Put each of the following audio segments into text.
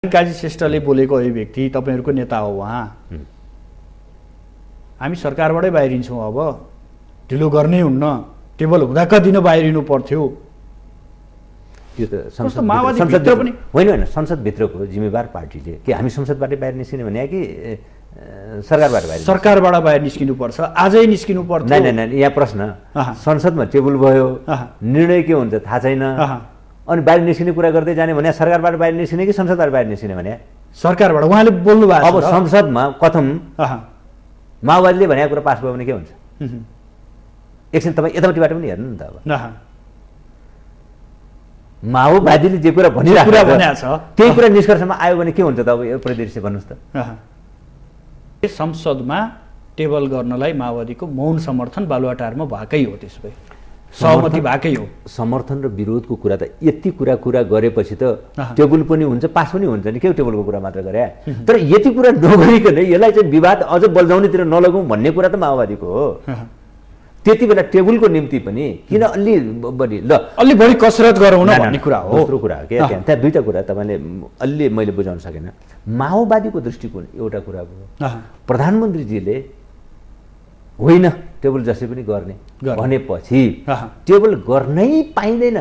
काजी श्रेष्ठले बोलेको अभिव्यक्ति तपाईहरुको नेता हो उहाँ। हामी सरकारबाटै बाहिरिन्छौँ, अब ढिलो गर्नै हुन्न, टेबल हुँदा कति न बाहिरिनु पर्थ्यो। यो त संसदभित्र पनि होइन, संसदभित्रको जिम्मेवार पार्टीले के हामी संसदबाटै बाहिर निस्किने भने कि सरकारबाट बाहिर? सरकारबाट बाहिर निस्किनु पर्छ, आजै निस्किनु पर्छ। नै यहाँ प्रश्न, संसदमा टेबल भयो, निर्णय के हुन्छ थाहा छैन, अनि बाहिर निस्किने कुरा गर्दै जाने भने सरकारबाट बाहिर निस्किने कि संसदबाट बाहिर निस्किने भने? सरकारबाट। उहाँले बोल्नु भएको अब संसदमा कथम माओवादीले भनेको कुरा पास भयो भने के हुन्छ? एकछिन तपाईँ यतापट्टिबाट पनि हेर्नु नि त। अब माओवादीले जे कुरा भनिरहेको छ त्यही कुरा निष्कर्षमा आयो भने के हुन्छ त? अब यो परिदृश्य भन्नुहोस् त। संसदमा टेबल गर्नलाई माओवादीको मौन समर्थन बालुवाटारमा भएकै हो, त्यसो भए सहमति भएकै हो। समर्थन र विरोधको कुरा त यति कुरा गरेपछि त टेबल पनि हुन्छ, पास पनि हुन्छ नि। के टेबलको कुरा मात्र गरे, तर यति कुरा नगरिकन यसलाई चाहिँ विवाद अझ बल्झाउनेतिर नलगौँ भन्ने कुरा त माओवादीको हो। त्यति बेला टेबलको निम्ति पनि किन अलि बढी कसरत गरौँ न भन्ने कुरा हो। दोस्रो कुरा हो कि त्यहाँ दुईटा कुरा तपाईँले अलि मैले बुझाउन सकेन। माओवादीको दृष्टिकोण एउटा कुरा भयो, प्रधानमन्त्रीजीले होइन टेबल जसै पनि गर्ने भनेपछि टेबल गर्नै पाइँदैन,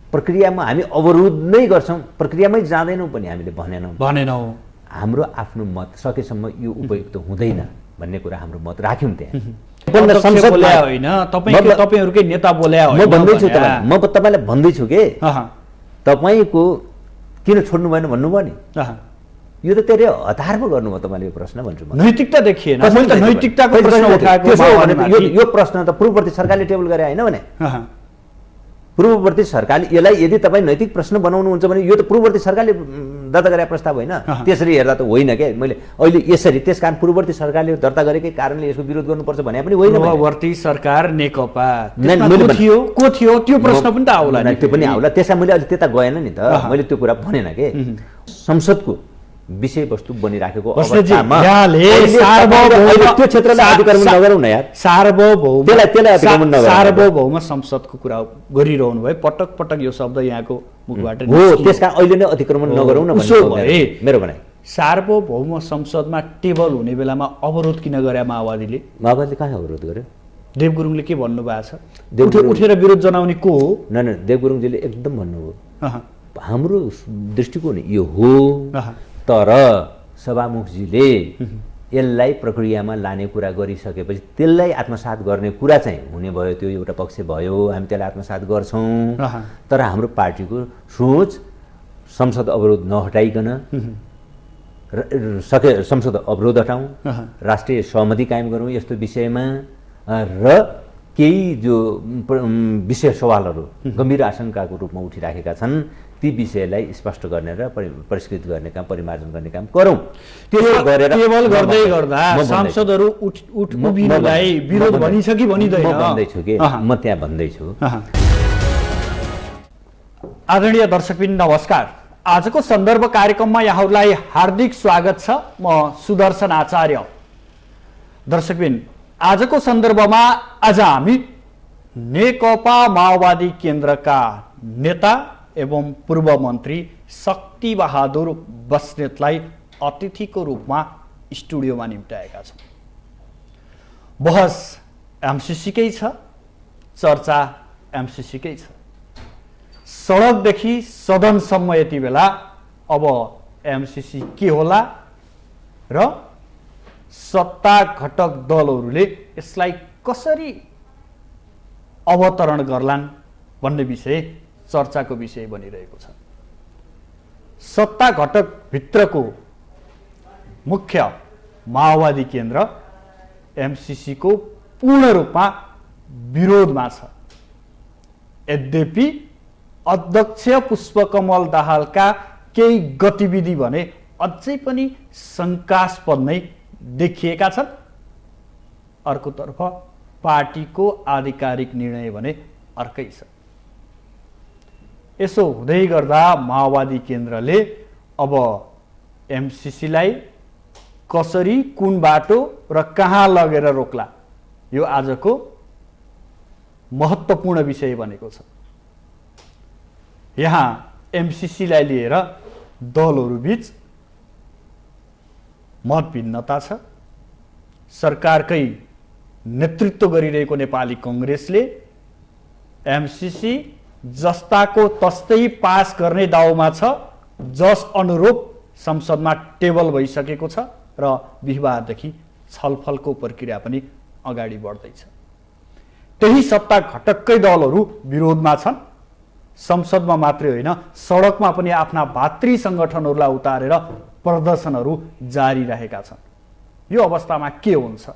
प्रक्रियामा हामी अवरोध नै गर्छौँ, प्रक्रियामै जाँदैनौँ पनि हामीले भनेनौँ। हाम्रो आफ्नो मत सकेसम्म यो उपयुक्त हुँदैन भन्ने कुरा हाम्रो मत राख्यौँ। त्यहाँ होइन, तपाईहरुकै नेता बोल्या म भन्दैछु तपाईँ, म तपाईँलाई भन्दैछु के तपाईँको किन छोड्नु भएन भन्नुभयो नि, यो त तेरो हतार पो गर्नुभयो तपाईँले यो प्रश्न भन्छु म। नैतिकता देखिएन, नैतिकताको प्रश्न उठाएको यो प्रश्न त पूर्ववर्ती सरकारले टेबल गरे होइन भने? पूर्ववर्ती सरकारले यसलाई यदि तपाईँ नैतिक प्रश्न बनाउनुहुन्छ भने यो त पूर्ववर्ती सरकारले दर्ता गरेको प्रस्ताव होइन। त्यसरी हेर्दा त होइन क्या, मैले अहिले यसरी त्यस कारण पूर्ववर्ती सरकारले दर्ता गरेकै कारणले यसको विरोध गर्नुपर्छ भने पनि होइन। पूर्ववर्ती सरकार नेकपा को थियो त्यो प्रश्न पनि त आउला, त्यो पनि आउला। त्यसमा मैले अझ त्यता गएन नि त, मैले त्यो कुरा भनेन के। संसदको विषयवस्तु बनिराखेको अवस्थामा त्यो क्षेत्रलाई अतिक्रमण नगरौँ न यार। सार्वभौम संसदको कुरा गरिरहनु भयो, पटक पटक यो शब्द यहाँको मुखबाट हो। त्यसकारण अहिले नै अतिक्रमण नगरौँ न भन्ने मेरो भनाइ। सार्वभौम संसदमा टेबल हुने बेलामा अवरोध किन गरे माओवादीले? माओवादीले कहाँ अवरोध गर्यो? देव गुरुङले के भन्नु भएको छ? उठेर विरोध जनाउने को हो? न देव गुरुङजीले एकदम भन्नुभयो, हाम्रो दृष्टिकोण यो हो, तर सभामुखजीले यसलाई प्रक्रियामा लाने कुरा गरिसकेपछि त्यसलाई आत्मसात गर्ने कुरा चाहिँ हुने भयो। त्यो एउटा पक्ष भयो, हामी त्यसलाई आत्मसात गर्छौँ। तर हाम्रो पार्टीको सोच संसद अवरोध नहटाइकन संसद अवरोध हटाउँ, राष्ट्रिय सहमति कायम गरौँ यस्तो विषयमा, र केही जो विषय सवालहरू गम्भीर आशंकाको रूपमा उठिराखेका छन् ती विषयलाई स्पष्ट गर्ने र परिष्कृत गर्ने काम, परिमार्जन गर्ने काम गरौँ। त्यो गरेर टेबल गर्दै गर्दा सांसदहरू उभिनलाई विरोध भनिन्छ कि भनिदैन? म भन्दैछु कि म त्यहाँ भन्दैछु। आदरणीय दर्शकवृन्द नमस्कार, आजको सन्दर्भ कार्यक्रममा यहाँहरूलाई हार्दिक स्वागत छ। म सुदर्शन आचार्य। दर्शकवृन्द, आजको सन्दर्भमा आज हामी नेकपा माओवादी केन्द्रका नेता एवं पूर्व मन्त्री शक्ति बहादुर बस्नेतलाई अतिथिको रूपमा स्टुडियोमा निम्त्याएका छौँ। बहस एमसीसीकै छ, चर्चा एमसीसीकै छ। सडकदेखि सदनसम्म यति बेला अब एमसीसी के होला र सत्ता घटक दलहरूले यसलाई कसरी अवतरण गर्लान् भन्ने विषय चर्चाको विषय बनिरहेको छ। सत्ता घटक भित्रको मुख्य माओवादी केन्द्र एमसीसीको पूर्ण रूपमा विरोधमा छ। यद्यपि अध्यक्ष पुष्पकमल दाहालका केही गतिविधि भने अझै पनि शङ्कास्पद नै देखिएका छन्। अर्कोतर्फ पार्टीको आधिकारिक निर्णय भने अर्कै छ। यसो हुँदै गर्दा माओवादी केन्द्रले अब एमसीसीलाई कसरी, कुन बाटो र कहाँ लगेर रोक्ला, यो आजको महत्त्वपूर्ण विषय बनेको छ। यहाँ एमसीसीलाई लिएर दलहरू बीच मतभिन्नता छ। सरकारकै नेतृत्व गरिरहेको नेपाली कङ्ग्रेसले एमसिसी जस्ताको तस्तै पास गर्ने दाउमा छ, जस अनुरूप संसदमा टेबल भइसकेको छ र बिहिबारदेखि छलफलको प्रक्रिया पनि अगाडि बढ्दैछ। त्यही सत्ता घटककै दलहरू विरोधमा छन्। संसदमा मात्रै होइन, सडकमा पनि आफ्ना भातृ सङ्गठनहरूलाई उतारेर प्रदर्शनहरू जारी रहेका छन्। यो अवस्थामा के हुन्छ?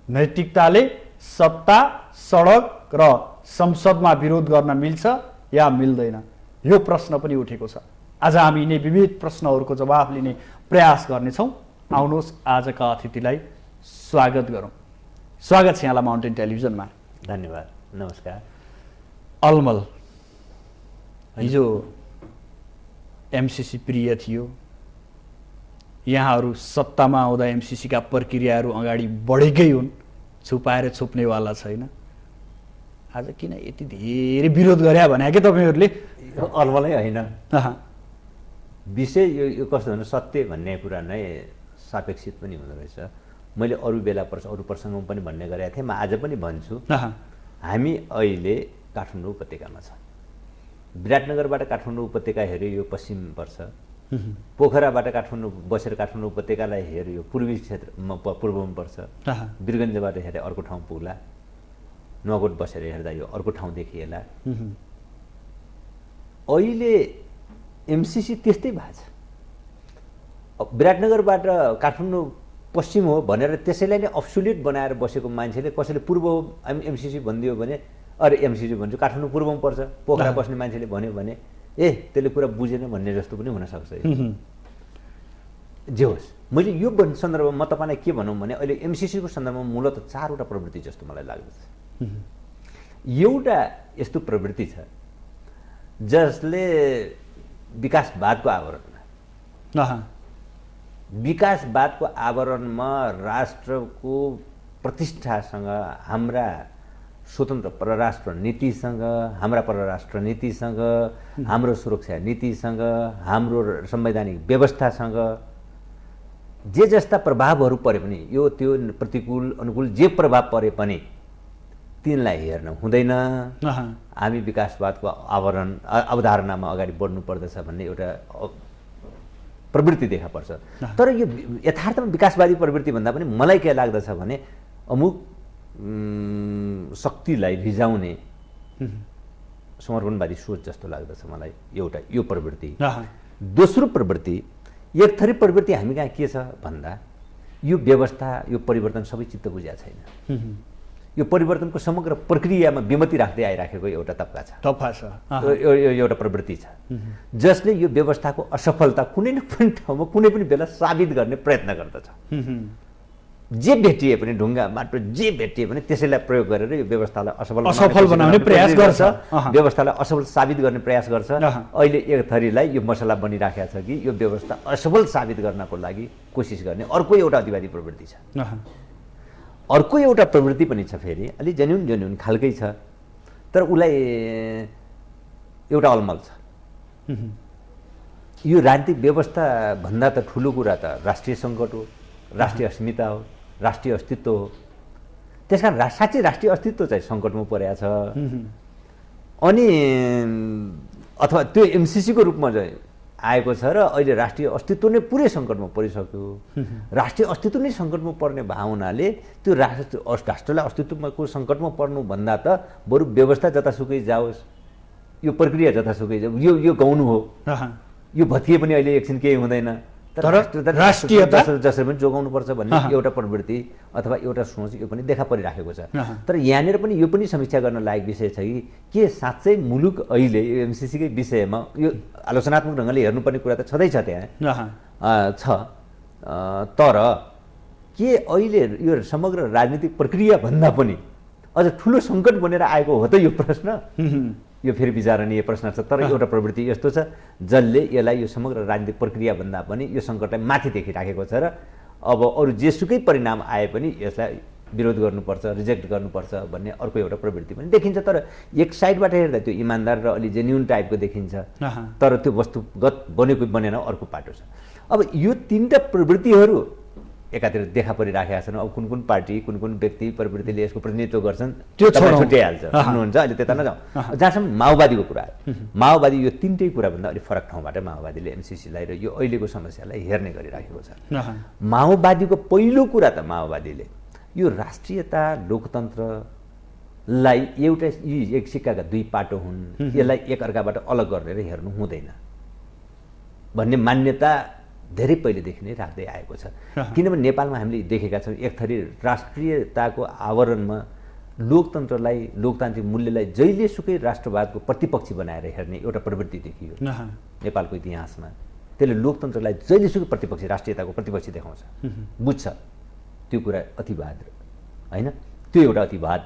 नैतिकताले सत्ता, सडक र संसदमा विरोध गर्न मिल्छ या मिल्दैन? यो प्रश्न पनि उठेको छ। आज हामी यिनै विविध प्रश्नहरूको जवाफ लिने प्रयास गर्नेछौँ। आउनुहोस् आजका अतिथिलाई स्वागत गरौँ। स्वागत छ यहाँलाई माउन्टेन टेलिभिजनमा। धन्यवाद, नमस्कार। अलमल, हिजो एमसिसी प्रिय थियो। यहाँहरू सत्तामा आउँदा एमसिसीका प्रक्रियाहरू अगाडि बढेकै हुन्, छुपाएर छोप्नेवाला छैन। आज किन यति धेरै विरोध गरे भने के तपाईँहरूले? अलमलै होइन, विषय यो कस्तो भने सत्य भन्ने कुरा नै सापेक्षित पनि हुँदो रहेछ। मैले अरू बेला अरू प्रसङ्गमा पनि भन्ने गरेको थिएँ, म आज पनि भन्छु। हामी अहिले काठमाडौँ उपत्यकामा छौँ। विराटनगरबाट काठमाडौँ उपत्यका हेऱ्यो यो पश्चिम पर्छ, पोखराबाट काठमाडौँ बसेर काठमाडौँ उपत्यकालाई हेऱ्यो यो पूर्वी क्षेत्रमा पूर्वमा पर्छ, वीरगञ्जबाट हेरे अर्को ठाउँ पुग्ला, नगौर बसेर हेर्दा यो अर्को ठाउँ देखिएला। अहिले एमसिसी त्यस्तै भएको छ। विराटनगरबाट काठमाडौँ पश्चिम हो भनेर त्यसैलाई नै अब्सोल्युट बनाएर बसेको मान्छेले कसैले पूर्व हो एमसिसी भनिदियो भने, अरे एमसिसी भन्छु काठमाडौँ पूर्वमा पर्छ, पोखरा बस्ने मान्छेले भन्यो भने त्यसले कुरा बुझेन भन्ने जस्तो पनि हुनसक्छ। जे होस्, मैले यो सन्दर्भमा म तपाईँलाई के भनौँ भने अहिले एमसिसीको सन्दर्भमा मूलतः 4वटा प्रवृत्ति जस्तो मलाई लाग्दछ। एउटा यस्तो प्रवृत्ति छ जसले विकासवादको आवरणमा राष्ट्रको प्रतिष्ठासँग, हाम्रा स्वतन्त्र परराष्ट्र नीतिसँग, हाम्रा परराष्ट्र नीतिसँग, हाम्रो सुरक्षा नीतिसँग, हाम्रो संवैधानिक व्यवस्थासँग जे जस्ता प्रभावहरू परे पनि, यो त्यो प्रतिकूल अनुकूल जे प्रभाव परे पनि तिनलाई हेर्न हुँदैन। हामी विकासवादको अवधारणामा अगाडि बढ्नु पर्दछ भन्ने एउटा प्रवृत्ति देखा पर्छ। तर यो यथार्थमा विकासवादी प्रवृत्ति भन्दा पनि मलाई के लाग्दछ भने अमुक शक्तिलाई भिजाउने समर्पणवादी सोच जस्तो लाग्दछ मलाई। एउटा यो प्रवृत्ति। दोस्रो प्रवृत्ति, एक थरी प्रवृत्ति हामी कहाँ के छ भन्दा यो व्यवस्था, यो परिवर्तन सबै चित्त बुझेको छैन। यो परिवर्तनको समग्र प्रक्रियामा विमति राख्दै आइराखेको एउटा तबका छ, एउटा प्रवृत्ति छ जसले यो व्यवस्थाको असफलता कुनै न कुनै ठाउँमा कुनै पनि बेला साबित गर्ने प्रयत्न गर्दछ। जे भेटिए पनि ढुङ्गा माटो जे भेटिए पनि त्यसैलाई प्रयोग गरेर यो व्यवस्थालाई असफल बनाउने प्रयास गर्छ, व्यवस्थालाई असफल साबित गर्ने प्रयास गर्छ। अहिले एक थरीलाई यो मसला बनिराखेको छ कि यो व्यवस्था असफल साबित गर्नको लागि कोसिस गर्ने अर्को एउटा अतिवादी प्रवृत्ति छ। अर्को एउटा प्रवृत्ति पनि छ, फेरि अलि जेन्युन खालकै छ, तर उसलाई एउटा अलमल छ। यो राजनीतिक व्यवस्था भन्दा त ठुलो कुरा त राष्ट्रिय सङ्कट हो, राष्ट्रिय अस्मिता हो, राष्ट्रिय अस्तित्व हो। त्यस कारण साँच्चै राष्ट्रिय अस्तित्व चाहिँ सङ्कटमा परेको छ। अनि अथवा त्यो एमसिसीको रूपमा चाहिँ आएको छ र अहिले राष्ट्रिय अस्तित्व नै पुरै सङ्कटमा परिसक्यो। राष्ट्रिय अस्तित्व नै सङ्कटमा पर्ने भएको हुनाले त्यो राष्ट्रलाई अस्तित्वको सङ्कटमा पर्नुभन्दा त बरु व्यवस्था जतासुकै जाओस्, यो प्रक्रिया जतासुकै जाओस्, यो गाउनु हो, यो भत्किए पनि अहिले एकछिन केही हुँदैन, तर राष्ट्रियता जसरी पनि जोगाउनुपर्छ भन्ने एउटा प्रवृत्ति अथवा एउटा सोच यो पनि देखा परिराखेको छ। तर यहाँनिर पनि यो पनि समीक्षा गर्न लायक विषय छ कि के साँच्चै मुलुक अहिले यो एमसिसीकै विषयमा यो आलोचनात्मक ढङ्गले हेर्नुपर्ने कुरा त छँदैछ त्यहाँ छ। तर के अहिले यो समग्र राजनीतिक प्रक्रिया भन्दा पनि अझ ठुलो सङ्कट बनेर आएको हो त यो प्रश्न? यो फेरि विचारणीय प्रश्न छ। तर एउटा प्रवृत्ति यस्तो छ जसले यसलाई यो समग्र राजनीतिक प्रक्रिया भन्दा पनि यो सङ्कटलाई माथि देखिराखेको छ र अब अरू जेसुकै परिणाम आए पनि यसलाई विरोध गर्नुपर्छ, रिजेक्ट गर्नुपर्छ भन्ने अर्को एउटा प्रवृत्ति पनि देखिन्छ। तर एक साइडबाट हेर्दा त्यो इमान्दार र अलि जेन्युन टाइपको देखिन्छ, तर त्यो वस्तुगत बनेको बनेन अर्को पाटो छ। अब यो तीनटा प्रवृत्तिहरू एकातिर देखा परिराखेका छन्। अब कुन कुन पार्टी कुन कुन व्यक्ति प्रवृत्तिले यसको प्रतिनिधित्व गर्छन् त्यो छुट्याइहाल्छ, भन्नुहुन्छ। अहिले त्यता नजाउँ। जहाँसम्म माओवादीको कुरा आयो, माओवादी यो तीनटै कुराभन्दा अलिक फरक ठाउँबाट माओवादीले एमसीसीलाई र यो अहिलेको समस्यालाई हेर्ने गरिराखेको छ। माओवादीको पहिलो कुरा त माओवादीले यो राष्ट्रियता लोकतन्त्रलाई एउटा यी एक सिक्काका दुई पाटो हुन्, यसलाई एकअर्काबाट अलग गरेर हेर्नु हुँदैन भन्ने मान्यता धेरै पहिलेदेखि नै राख्दै आएको छ। किनभने नेपालमा हामीले देखेका छौँ एक थरी राष्ट्रियताको आवरणमा लोकतन्त्रलाई लोकतान्त्रिक मूल्यलाई जहिलेसुकै राष्ट्रवादको प्रतिपक्षी बनाएर हेर्ने एउटा प्रवृत्ति देखियो नेपालको इतिहासमा। त्यसले लोकतन्त्रलाई जहिलेसुकै प्रतिपक्षी राष्ट्रियताको प्रतिपक्षी देखाउँछ, बुझ्छ। त्यो कुरा अतिवाद होइन, त्यो एउटा अतिवाद।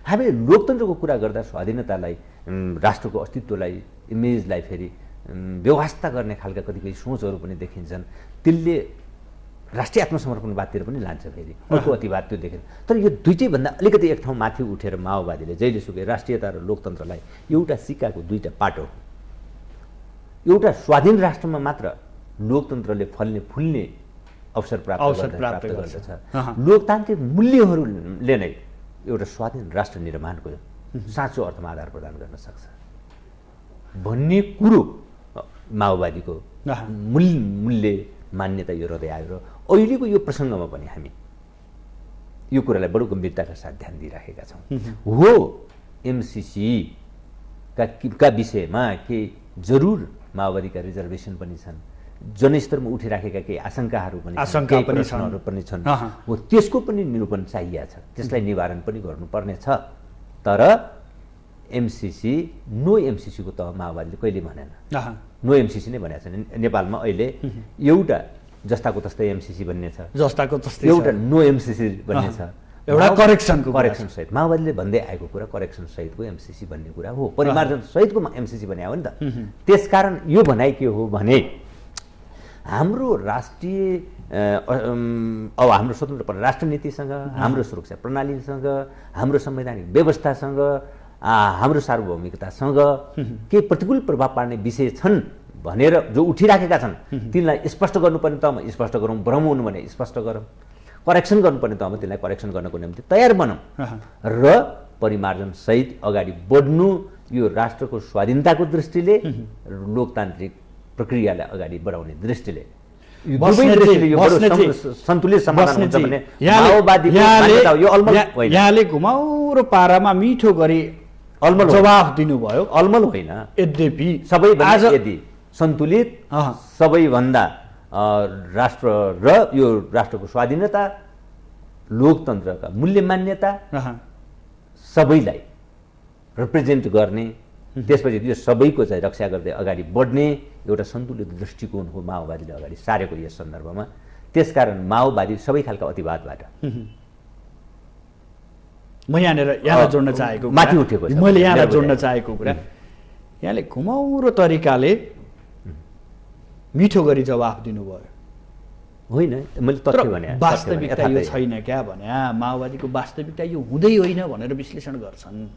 हामीले लोकतन्त्रको कुरा गर्दा स्वाधीनतालाई, राष्ट्रको अस्तित्वलाई, इमेजलाई फेरि व्यवस्था गर्ने खालका कतिपय सोचहरू पनि देखिन्छन्। त्यसले राष्ट्रिय आत्मसमर्पणवादतिर पनि लान्छ। फेरि अर्को अतिवाद त्यो देखेर। तर यो दुईटैभन्दा अलिकति एक ठाउँ माथि उठेर माओवादीले जहिलेसुकै राष्ट्रियता र लोकतन्त्रलाई एउटा सिक्काको दुईटा पाटो, एउटा स्वाधीन राष्ट्रमा मात्र लोकतन्त्रले फल्ने फुल्ने अवसर प्राप्त गर्दछ, लोकतान्त्रिक मूल्यहरूले नै एउटा स्वाधीन राष्ट्र निर्माणको साँचो अर्थमा आधार प्रदान गर्न सक्छ भन्ने कुरो माओवादीको मूल्य मान्यता यो रहँदै आयो। र अहिलेको यो प्रसङ्गमा पनि हामी यो कुरालाई बडो गम्भीरताका साथ ध्यान दिइराखेका छौँ। हो, एमसीसी का विषयमा केही जरुर माओवादीका रिजर्भेसन पनि छन्, जनस्तरमा उठिराखेका केही आशंकाहरू पनि छन्, हो त्यसको पनि निरूपण चाहिएको छ, त्यसलाई निवारण पनि गर्नुपर्ने छ। तर एमसीसी नो एमसीसीको तह माओवादीले कहिले भनेन, नो एमसीसी नै भनेको छ। नेपालमा अहिले एउटा जस्ताको तस्तै एमसीसी भन्ने छ, जस्ताको तस्तै एउटा नो एमसीसी भन्ने छ, एउटा करेक्सन सहित माओवादीले भन्दै आएको कुरा करेक्सन सहितको एमसीसी भन्ने कुरा हो, परिमार्जन सहितको एमसीसी भन्ने हो नि त। त्यसकारण यो भनाइ के हो भने हाम्रो राष्ट्रिय अब हाम्रो स्वतन्त्र राष्ट्र नीतिसँग, हाम्रो सुरक्षा प्रणालीसँग, हाम्रो संवैधानिक व्यवस्थासँग, हाम्रो सार्वभौमिकतासँग केही प्रतिकूल प्रभाव पार्ने विषय छन् भनेर जो उठिराखेका छन् तिनलाई स्पष्ट गर्नुपर्ने तहमा स्पष्ट गरौँ, भ्रम हुनु भने स्पष्ट गरौँ, करेक्सन गर्नुपर्ने तहमा तिनलाई करेक्सन गर्नको निम्ति तयार बनौँ र परिमार्जन सहित अगाडि बढ्नु। यो राष्ट्रको स्वाधीनताको दृष्टिले, लोकतान्त्रिक प्रक्रियालाई अगाडि बढाउने दृष्टिले सन्तुलित समाधान हुन्छ भने यहाँले घुमाउरो पारामा मिठो गरी जवाफ दिनुभयो। अलमल होइन, यद्यपि सबै यदि सन्तुलित सबैभन्दा राष्ट्र र यो राष्ट्रको स्वाधीनता लोकतन्त्रका मूल्य मान्यता सबैलाई रिप्रेजेन्ट गर्ने, त्यसपछि त्यो सबैको चाहिँ रक्षा गर्दै अगाडि बढ्ने एउटा सन्तुलित दृष्टिकोण हो माओवादीले अगाडि सारेको यस सन्दर्भमा। त्यसकारण माओवादी सबै खालका अतिवादबाट म यहाँलाई जोड्न चाहेको माथि उठेको छ। मैले यहाँलाई जोड्न चाहेको कुरा, यहाँले घुमाउरो तरिकाले मिठो गरी जवाफ दिनुभयो। होइन, मैले तथ्य भने वास्तविकता यो छैन क्या भने माओवादीको वास्तविकता यो हुँदै होइन भनेर विश्लेषण गर्छन्।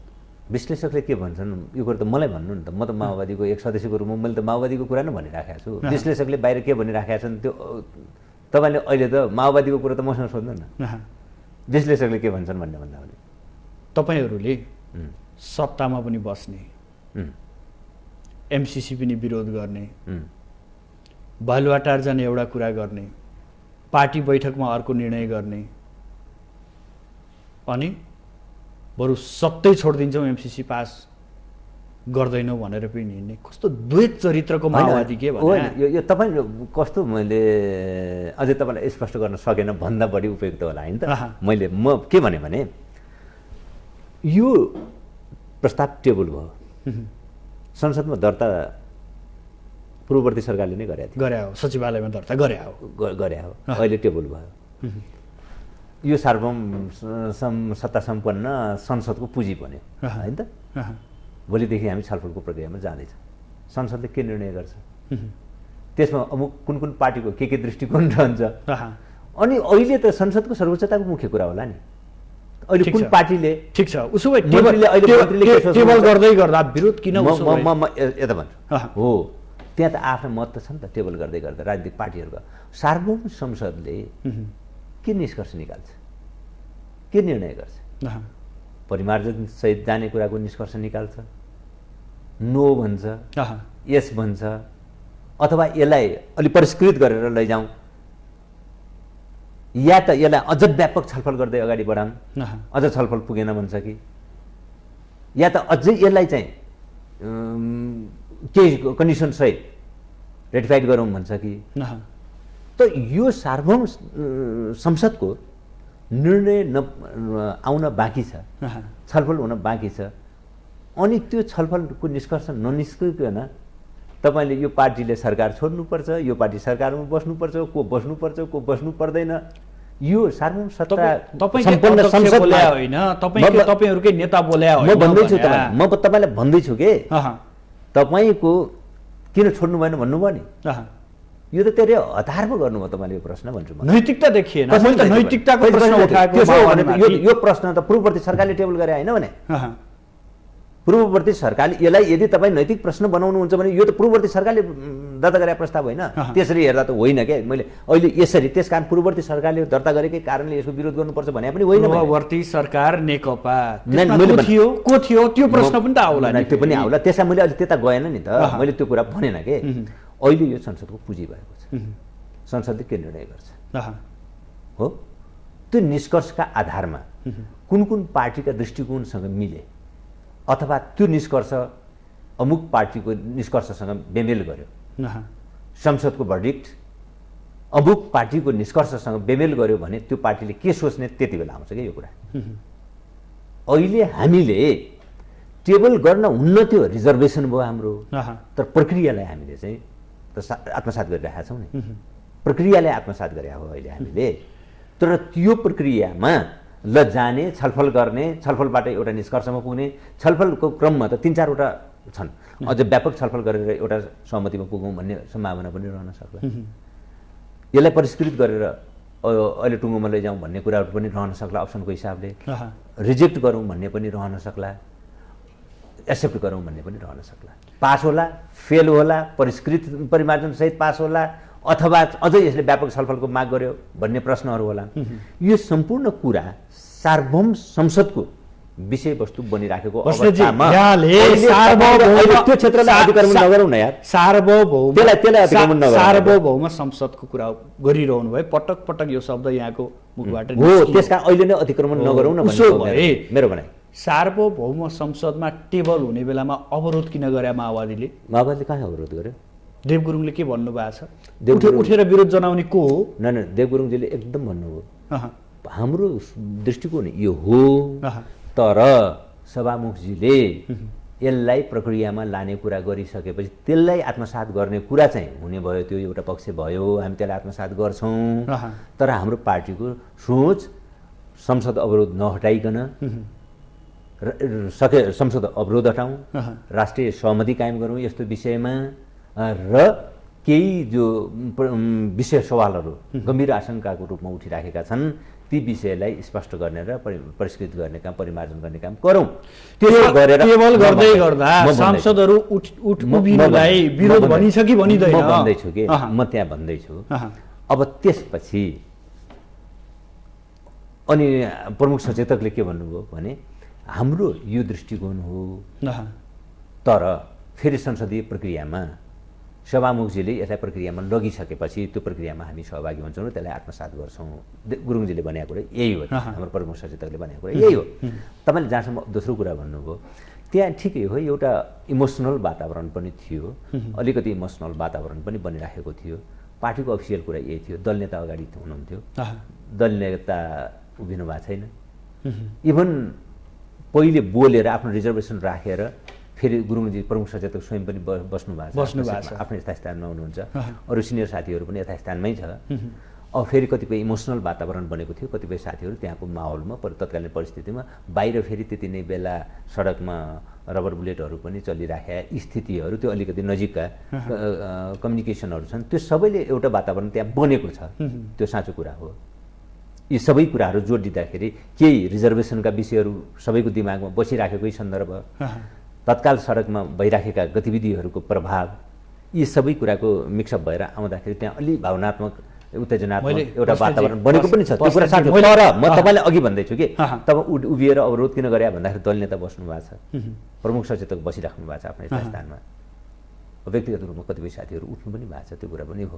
विश्लेषकले के भन्छन् यो कुरा त मलाई भन्नु नि त, म त माओवादीको एक सदस्यको रूपमा मैले त माओवादीको कुरा नै भनिराखेको छु। विश्लेषकले बाहिर के भनिराखेका छन् त्यो तपाईँले अहिले त माओवादीको कुरा त मसँग सोध्नु न, विश्लेषकले के भन्छन् भन्ने भन्दा पनि तपाईँहरूले सत्तामा पनि बस्ने, एमसीसी पनि विरोध गर्ने, बालुवाटार जाने एउटा कुरा गर्ने, पार्टी बैठकमा अर्को निर्णय गर्ने, अनि बरु सत्तै छोडिदिन्छौँ एमसीसी पास गर्दैनौँ भनेर पनि हिँड्ने कस्तो द्वैत चरित्रको माओवादी के भने यो तपाईँले कस्तो मैले अझै तपाईँलाई स्पष्ट गर्न सकेन भन्दा बढी उपयुक्त होला होइन त। म के भने यो प्रस्ताव टेबल भयो, संसदमा दर्ता पूर्ववर्ती सरकारले नै गरे हो, सचिवालयमा दर्ता गरे हो, अहिले टेबल भयो। यो सार्वभौम सत्ता सम्पन्न संसदको पुँजी बन्यो होइन त। भोलिदेखि हामी छलफलको प्रक्रियामा जाँदैछौँ। संसदले के निर्णय गर्छ, त्यसमा अमुक कुन कुन पार्टीको के दृष्टिकोण रहन्छ, अनि अहिले त संसदको सर्वोच्चताको मुख्य कुरा होला नि। अहिले कुन पार्टीले ठिक छ उसो भए टेबल गर्दै गर्दा विरोध किन यता भन्छु हो त्यहाँ त आफ्नो मत त छ नि त टेबल गर्दै गर्दा राजनीतिक पार्टीहरूको सार्वभौम संसदले के निष्कर्ष निकाल्छ, के निर्णय गर्छ? परिमार्जन सहित जाने कुराको निष्कर्ष निकाल्छ, नो भन्छ, यस भन्छ, अथवा यसलाई अलि परिष्कृत गरेर लैजाउँ, या त यसलाई अझ व्यापक छलफल गर्दै अगाडि बढाउँ, अझ छलफल पुगेन भन्छ कि, या त अझै यसलाई चाहिँ केही कन्डिसन सहित रेटिफाइड गरौँ भन्छ कि। त यो सार्वभौम संसदको निर्णय आउन बाँकी छ, छलफल हुन बाँकी छ। अनि त्यो छलफलको निष्कर्ष ननिस्किकन तपाईँले यो पार्टीले सरकार छोड्नुपर्छ, यो पार्टी सरकारमा बस्नुपर्छ, को बस्नुपर्छ, को बस्नु पर्दैन, यो सार्वभौम सत्ता सम्पन्न संसदमा होइन, तपाईहरुकै नेता बोल्या होइन। म भन्दैछु तपाईँ, म तपाईँलाई भन्दैछु के तपाईँको किन छोड्नु भएन भन्नुभयो नि, यो त तेरे हतार पो गर्नुभयो तपाईँले यो प्रश्न भन्छु म। नैतिकता देखिएन, मैले त नैतिकताको प्रश्न उठाएको। यो प्रश्न त पूर्ववर्ती सरकारले टेबल गरे होइन भने, पूर्ववर्ती सरकारले यसलाई यदि तपाईँ नैतिक प्रश्न बनाउनुहुन्छ भने यो त पूर्ववर्ती सरकारले दर्ता गरेका प्रस्ताव होइन। त्यसरी हेर्दा त होइन क्या, मैले अहिले यसरी त्यस कारण पूर्ववर्ती सरकारले दर्ता गरेकै कारणले यसको विरोध गर्नुपर्छ भने पनि होइन। पूर्ववर्ती सरकार नेकपा को थियो त्यो प्रश्न पनि त आउला, त्यो पनि आउला। त्यसलाई मैले अहिले त्यता गएन नि त, मैले त्यो कुरा भनेन के। अहिले यो संसदको पुँजी भएको छ, संसदले के निर्णय गर्छ हो, त्यो निष्कर्षका आधारमा कुन कुन पार्टीका दृष्टिकोणसँग मिले अथवा त्यो निष्कर्ष अमुक पार्टीको निष्कर्षसँग बेमेल गर्यो, संसदको भर्डिक्ट अमुक पार्टीको निष्कर्षसँग बेमेल गर्यो भने त्यो पार्टीले के सोच्ने त्यति बेला आउँछ क्या यो कुरा। अहिले हामीले टेबल गर्न हुन्न थियो, रिजर्भेसन भयो हाम्रो, तर प्रक्रियालाई हामीले चाहिँ आत्मसात गरिरहेका छौँ नि, प्रक्रियालाई आत्मसात गरे हो अहिले हामीले। तर त्यो प्रक्रियामा ल जाने, छलफल गर्ने, छलफलबाट एउटा निष्कर्षमा पुग्ने, छलफलको क्रममा त 3-4वटा छन्, अझ व्यापक छलफल गरेर एउटा सहमतिमा पुगौँ भन्ने सम्भावना पनि रहन सक्ला। यसलाई परिष्कृत गरेर अहिले टुङ्गोमा लैजाउँ भन्ने कुराहरू पनि रहन सक्ला अप्सनको हिसाबले, रिजेक्ट गरौँ भन्ने पनि रहन सक्ला, एक्सेप्ट गरौँ भन्ने पनि रहन सक्ला, पास होला, फेल होला, परिष्कृत परिमार्जन सहित पास होला, अथवा अझै यसले व्यापक छलफलको माग गर्यो भन्ने प्रश्नहरू होला। यो सम्पूर्ण कुरा सार्वभौम संसदको विषयवस्तु बनिराखेको अवस्थामा त्यो क्षेत्रलाई अतिक्रमण नगरौँ न यार, सार्वभौम संसदको कुरा गरिरहनु भयो, पटक पटक यो शब्द यहाँको मुखबाट हो, त्यसका अहिले नै अतिक्रमण नगरौँ न भन्ने मेरो भनाइ। सार्वभौम संसदमा टेबल हुने बेलामा अवरोध किन गरे माओवादीले? माओवादीले कहाँ अवरोध गर्यो? देव गुरुङले के भन्नुभएको छ? उठेर विरोध जनाउने को हो? न देव गुरुङजीले एकदम भन्नुभयो, हाम्रो दृष्टिकोण यो हो, तर सभामुखजीले यसलाई प्रक्रियामा लाने कुरा गरिसकेपछि त्यसलाई आत्मसात गर्ने कुरा चाहिँ हुने भयो, त्यो एउटा पक्ष भयो, हामी त्यसलाई आत्मसात गर्छौँ। तर हाम्रो पार्टीको सोच संसद अवरोध नहटाइकन संसद अवरोध हटाउँ, राष्ट्रिय सहमति कायम गरौँ यस्तो विषयमा, र केही जो विषय सवालहरू गम्भीर आशंकाको रूपमा उठिराखेका छन् ती विषयलाई स्पष्ट गर्ने र परिष्कृत गर्ने काम, परिमार्जन गर्ने काम गरौँ। त्यो गरेर टेबल गर्दै गर्दा सांसदहरू उभिनुलाई विरोध भनिन्छ कि भनिदैन? म भन्दैछु के, म त्यहाँ भन्दैछु। अब त्यसपछि अनि प्रमुख सचेतकले के भन्नुभयो भने हाम्रो यो दृष्टिकोण हो, तर फेरि संसदीय प्रक्रियामा सभामुखजीले यसलाई प्रक्रियामा लगिसकेपछि त्यो प्रक्रियामा हामी सहभागी हुन्छौँ र त्यसलाई आत्मसात गर्छौँ। गुरुङजीले भनेको कुरा यही हो, हाम्रो प्रमुख सचेतकले भनेको कुरा यही हो। तपाईँले जहाँसम्म दोस्रो कुरा भन्नुभयो त्यहाँ ठिकै हो, एउटा इमोसनल वातावरण पनि थियो, अलिकति इमोसनल वातावरण पनि बनिराखेको थियो। पार्टीको अफिसियल कुरा यही थियो, दल नेता अगाडि हुनुहुन्थ्यो, दल नेता उभिनु भएको छैन, इभन पहिले बोलेर आफ्नो रिजर्भेसन राखेर फेरि गुरुङजी प्रमुख सचेतक स्वयं पनि बस्नु भएको छ, आफ्नो यथास्थानमा हुनुहुन्छ, अरू सिनियर साथीहरू पनि यथास्थानमै छ। अब फेरि कतिपय इमोसनल वातावरण बनेको थियो, कतिपय साथीहरू त्यहाँको माहौलमा तत्कालीन परिस्थितिमा बाहिर फेरि त्यति नै बेला सडकमा रबर बुलेटहरू पनि चलिराखेका स्थितिहरू, त्यो अलिकति नजिकका कम्युनिकेसनहरू छन्, त्यो सबैले एउटा वातावरण त्यहाँ बनेको छ, त्यो साँचो कुरा हो। यी सबै कुराहरू जोड दिँदाखेरि केही रिजर्भेसनका विषयहरू सबैको दिमागमा बसिराखेकै सन्दर्भ, तत्काल सडकमा भइराखेका गतिविधिहरूको प्रभाव, यी सबै कुराको मिक्सअप भएर आउँदाखेरि त्यहाँ अलि भावनात्मक उत्तेजनात्मक एउटा वातावरण बनेको पनि छ। त्यो कुरा साँचो। तर म तपाईँलाई अघि भन्दैछु कि तब उभिएर अवरोध किन गरे भन्दाखेरि दल नेता बस्नु भएको छ, प्रमुख सचेतक बसिराख्नु भएको छ आफ्नो स्थानमा, व्यक्तिगत रूपमा कतिपय साथीहरू उठ्नु पनि भएको छ, त्यो कुरा पनि हो।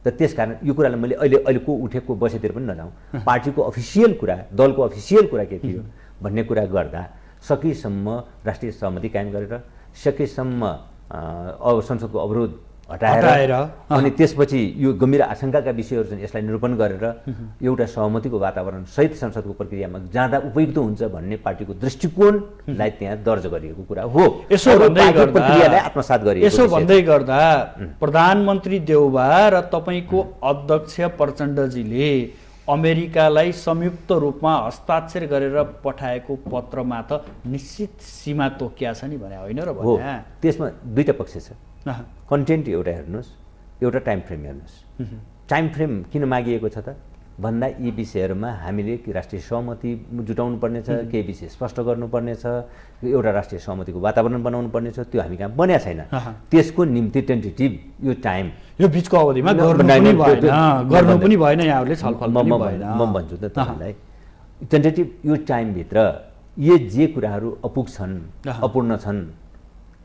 त त्यस कारण यो कुरालाई मैले अहिले को उठे को बसेतिर पनि नजाउँ, पार्टीको अफिसियल कुरा, दलको अफिसियल कुरा के थियो भन्ने कुरा गर्दा सकेसम्म राष्ट्रिय सहमति कायम गरेर, सकेसम्म संसदको अवरोध हटाएर अनि त्यसपछि यो गम्भीर आशंकाका विषयहरू छन् यसलाई निरूपण गरेर एउटा सहमतिको वातावरण सहित संसदको प्रक्रियामा जाँदा उपयुक्त हुन्छ भन्ने पार्टीको दृष्टिकोणलाई त्यहाँ दर्ज गरिएको कुरा हो। यसो भन्दै गर्दा प्रक्रियालाई आत्मसात गरिएको, यसो भन्दै गर्दा प्रधानमन्त्री देउबा र तपाईँको अध्यक्ष प्रचण्डजीले अमेरिकालाई संयुक्त रूपमा हस्ताक्षर गरेर पठाएको पत्रमा त निश्चित सीमा तोकिया छ नि भने होइन र हो। भने त्यसमा दुईटा पक्ष छ। कन्टेन्ट एउटा हेर्नुहोस्, एउटा टाइम फ्रेम हेर्नुहोस्। टाइम फ्रेम किन मागिएको छ त भन्दा यी विषयहरूमा हामीले राष्ट्रिय सहमति जुटाउनु पर्ने छ, केही विषय स्पष्ट गर्नुपर्ने छ, एउटा राष्ट्रिय सहमतिको वातावरण बनाउनु पर्ने छ, त्यो हामी कहाँ बन्या छैन। त्यसको निम्ति टेन्टेटिभ यो टाइम यो बिचको अवधिमा गर्नु पनि भएन, यहाँहरूले छलफल पनि भएन। म भन्छु त तपाईँलाई, टेन्टेटिभ यो टाइमभित्र जे कुराहरू अपुग छन्, अपूर्ण छन्,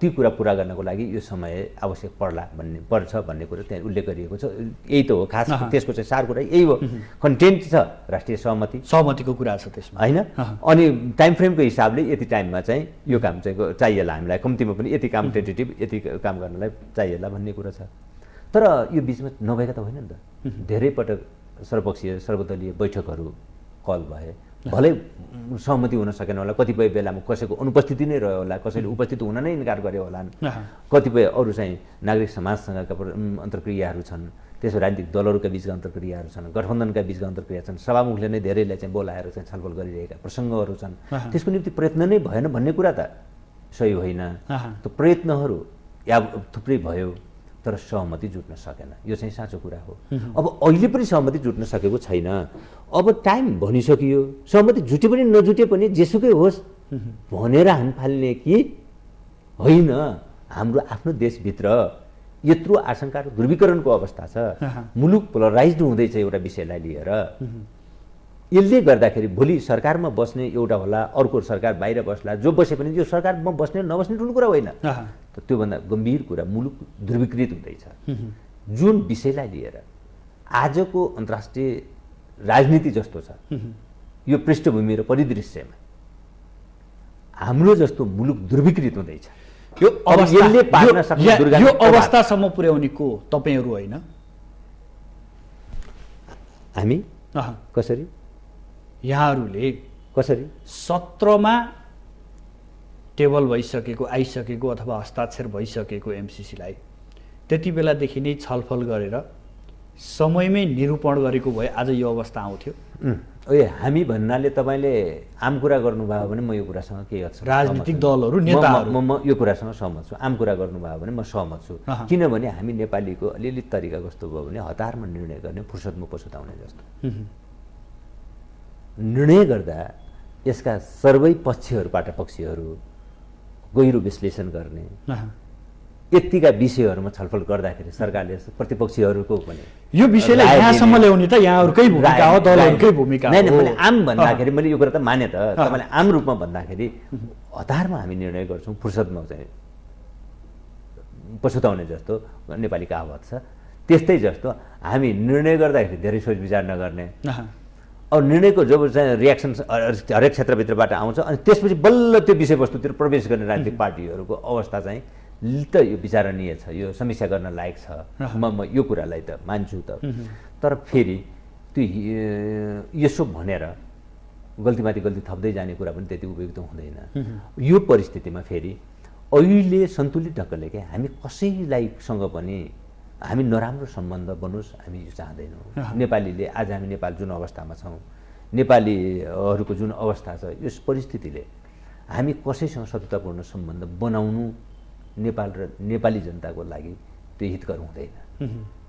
ती कुरा पुरा गर्नको लागि यो समय आवश्यक पर्छ भन्ने कुरा त्यहाँ उल्लेख गरिएको छ। यही त हो खास, त्यसको चाहिँ सार कुरा यही हो। कन्टेन्ट छ राष्ट्रिय सहमतिको कुरा छ त्यसमा होइन। अनि टाइम फ्रेमको हिसाबले यति टाइममा चाहिँ यो काम चाहिँ चाहिएला, हामीलाई कम्तीमा पनि यति काम टेन्टेटिभ यति काम गर्नलाई चाहिएला भन्ने कुरा छ। तर यो बिचमा नभएका त होइन नि त, धेरै पटक सर्वपक्षीय सर्वदलीय बैठकहरू कल भए, भलै सहमति हुन सकेन होला, कतिपय बेलामा कसैको अनुपस्थिति नै रह्यो होला, कसैले उपस्थित हुन नै इन्कार गर्यो होला, कतिपय अरू चाहिँ नागरिक समाजसँगका अन्तर्क्रियाहरू छन्, त्यसो राजनीतिक दलहरूका बिचका अन्तर्क्रियाहरू छन्, गठबन्धनका बिचका अन्तर्क्रिया छन्, सभामुखले नै धेरैलाई चाहिँ बोलाएर चाहिँ छलफल गरिरहेका प्रसङ्गहरू छन्। त्यसको निम्ति प्रयत्न नै भएन भन्ने कुरा त सही होइन। त्यो प्रयत्नहरू थुप्रै भयो तर सहमति जुट्न सकेन, यो चाहिँ साँचो कुरा हो। अब अहिले पनि सहमति जुट्न सकेको छैन। अब टाइम भनिसकियो, सहमति जुटे पनि नजुटे पनि जेसुकै होस् भनेर हामी फाल्ने कि होइन। हाम्रो आफ्नो देशभित्र यत्रो आशंका र ध्रुवीकरणको अवस्था छ, मुलुक पोलराइज्ड हुँदैछ एउटा विषयलाई लिएर। यसले गर्दाखेरि भोलि सरकारमा बस्ने एउटा होला, अर्को सरकार बाहिर बस्ला, जो बसे पनि त्यो सरकारमा बस्ने नबस्ने ठुलो कुरा होइन। त्योभन्दा गम्भीर कुरा मुलुक ध्रुवीकृत हुँदैछ। जुन विषयलाई लिएर आजको अन्तर्राष्ट्रिय राजनीति जस्तो छ, यो पृष्ठभूमि र परिदृश्यमा हाम्रो जस्तो मुलुक ध्रुवीकृत हुँदैछ। यो अवस्थासम्म पुर्याउने को तपाईहरू होइन, हामी कसरी, यहाँहरूले कसरी 17मा टेबल भइसकेको आइसकेको अथवा हस्ताक्षर भइसकेको एमसिसीलाई त्यति बेलादेखि नै छलफल गरेर समयमै निरूपण गरेको भए आज यो अवस्था आउँथ्यो। हामी भन्नाले तपाईँले आम कुरा गर्नुभयो भने म यो कुरासँग केही हद राजनीतिक दलहरू नेताहरू म यो कुरासँग सहमत छु। आम कुरा गर्नुभयो भने म सहमत छु, किनभने हामी नेपालीको अलिअलि तरिका कस्तो भयो भने हतारमा निर्णय गर्ने, फुर्सदमा पछुताउने जस्तो। निर्णय गर्दा यसका सर्वै पक्षहरू गहिरो विश्लेषण गर्ने, यतिका विषयहरूमा छलफल गर्दाखेरि सरकारले प्रतिपक्षीहरूको पनि यो विषयलाई यहाँसम्म ल्याउने त यहाँहरूकै भूमिका हो, दलहरूकै भूमिका हो। मैले आम भन्दाखेरि मैले यो कुरा त माने त, तपाईँले आम रूपमा भन्दाखेरि हतारमा हामी निर्णय गर्छौँ, फुर्सदमा चाहिँ पछुताउने जस्तो नेपाली कहावत छ। त्यस्तै जस्तो हामी निर्णय गर्दाखेरि धेरै सोच विचार नगर्ने, अब निर्णयको जब चाहिँ रियाक्सन हरेक क्षेत्रभित्रबाट आउँछ अनि त्यसपछि बल्ल त्यो विषयवस्तुतिर प्रवेश गर्ने राजनीतिक पार्टीहरूको अवस्था चाहिँ त यो विचारणीय छ, यो समीक्षा गर्न लायक छ। म यो कुरालाई त मान्छु त। तर फेरि त्यो यसो भनेर गल्तीमाथि गल्ती थप्दै जाने कुरा पनि त्यति उपयुक्त हुँदैन। यो परिस्थितिमा फेरि अहिले सन्तुलित ढङ्गले क्या हामी कसैलाईसँग पनि हामी नराम्रो सम्बन्ध बनोस् हामी यो चाहँदैनौँ। नेपालीले आज हामी नेपाल जुन अवस्थामा छौँ, नेपालीहरूको जुन अवस्था छ, यस परिस्थितिले हामी कसैसँग शत्रुतापूर्ण सम्बन्ध बनाउनु नेपाल र नेपाली जनताको लागि त्यो हितकर हुँदैन,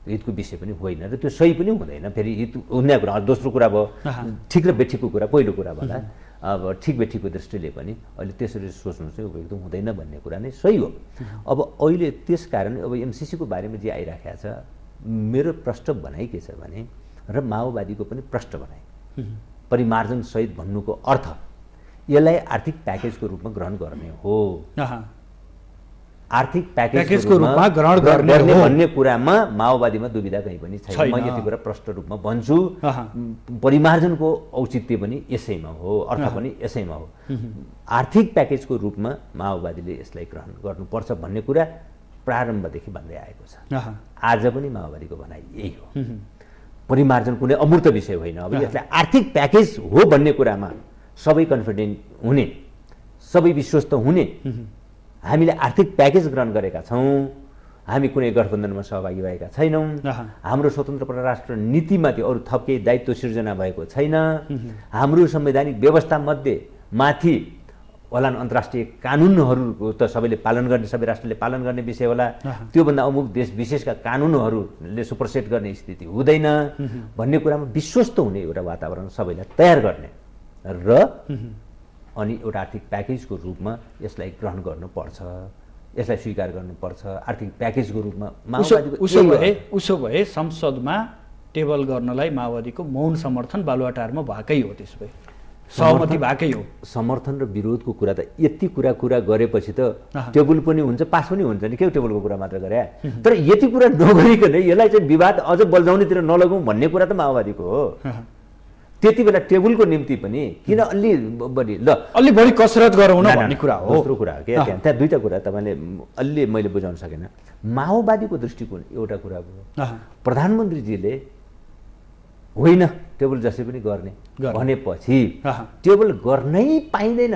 हितको विषय पनि होइन र त्यो सही पनि हुँदैन। फेरि हित हुने कुरा दोस्रो कुरा भयो, ठिक र बेठिकको कुरा पहिलो कुरा भन्दा। अब ठिक बेठिकको दृष्टिले पनि अहिले त्यसरी सोच्नु चाहिँ उपयुक्त हुँदैन भन्ने कुरा नै सही हो। अब अहिले त्यस कारण अब एमसिसीको बारेमा जे आइराखेको छ, मेरो प्रष्ट भनाइ के छ भने, र माओवादीको पनि प्रष्ट भनाइ, परिमार्जन सहित भन्नुको अर्थ यसलाई आर्थिक प्याकेजको रूपमा ग्रहण गर्ने हो। आर्थिक प्याकेजको रूपमा ग्रहण गर्ने भन्ने कुरामा माओवादीमा दुविधा कहीँ पनि छैन। म यति कुरा प्रष्ट रूपमा भन्छु। परिमार्जनको औचित्य पनि यसैमा हो, अर्थ पनि यसैमा हो। आर्थिक प्याकेजको रूपमा माओवादीले यसलाई ग्रहण गर्नुपर्छ भन्ने कुरा प्रारम्भदेखि भन्दै आएको छ। आज पनि माओवादीको भनाइ यही हो। परिमार्जन कुनै अमूर्त विषय होइन। अब यसलाई आर्थिक प्याकेज हो भन्ने कुरामा सबै कन्फिडेन्ट हुने, सबै विश्वस्त हुने, हामीले आर्थिक प्याकेज ग्रहण गरेका छौँ, हामी कुनै गठबन्धनमा सहभागी भएका छैनौँ, हाम्रो स्वतन्त्र परराष्ट्र नीतिमाथि अरू थप केही दायित्व सिर्जना भएको छैन, हाम्रो संवैधानिक व्यवस्थामध्ये माथि होला अन्तर्राष्ट्रिय कानुनहरूको त सबैले पालन गर्ने, सबै राष्ट्रले पालन गर्ने विषय होला, त्योभन्दा अमुक देश विशेषका कानुनहरूले सुपरसेट गर्ने स्थिति हुँदैन भन्ने कुरामा विश्वस्त हुने एउटा वातावरण सबैलाई तयार गर्ने र अनि एउटा आर्थिक प्याकेजको रूपमा यसलाई ग्रहण गर्नुपर्छ, यसलाई स्वीकार गर्नुपर्छ। आर्थिक प्याकेजको रूपमा उसो भए संसदमा टेबल गर्नलाई माओवादीको मौन समर्थन बालुवाटारमा भएकै हो, त्यसो भए सहमति भएकै हो। समर्थन र विरोधको कुरा त यति कुरा गरेपछि त टेबल पनि हुन्छ, पास पनि हुन्छ नि, के टेबलको कुरा मात्र गरे। तर यति कुरा नगरिकन यसलाई चाहिँ विवाद अझ बल्झाउनेतिर नलगौँ भन्ने कुरा त माओवादीको हो। त्यति बेला टेबलको निम्ति पनि किन अलि बढी कसरत गरौँ न भन्ने कुरा हो। दोस्रो कुरा हो क्या, त्यहाँ दुईटा कुरा तपाईँले अलि मैले बुझाउन सकेन। माओवादीको दृष्टिकोण एउटा कुरा भयो, प्रधानमन्त्रीजीले होइन टेबल जसै पनि गर्ने भनेपछि टेबल गर्नै पाइँदैन,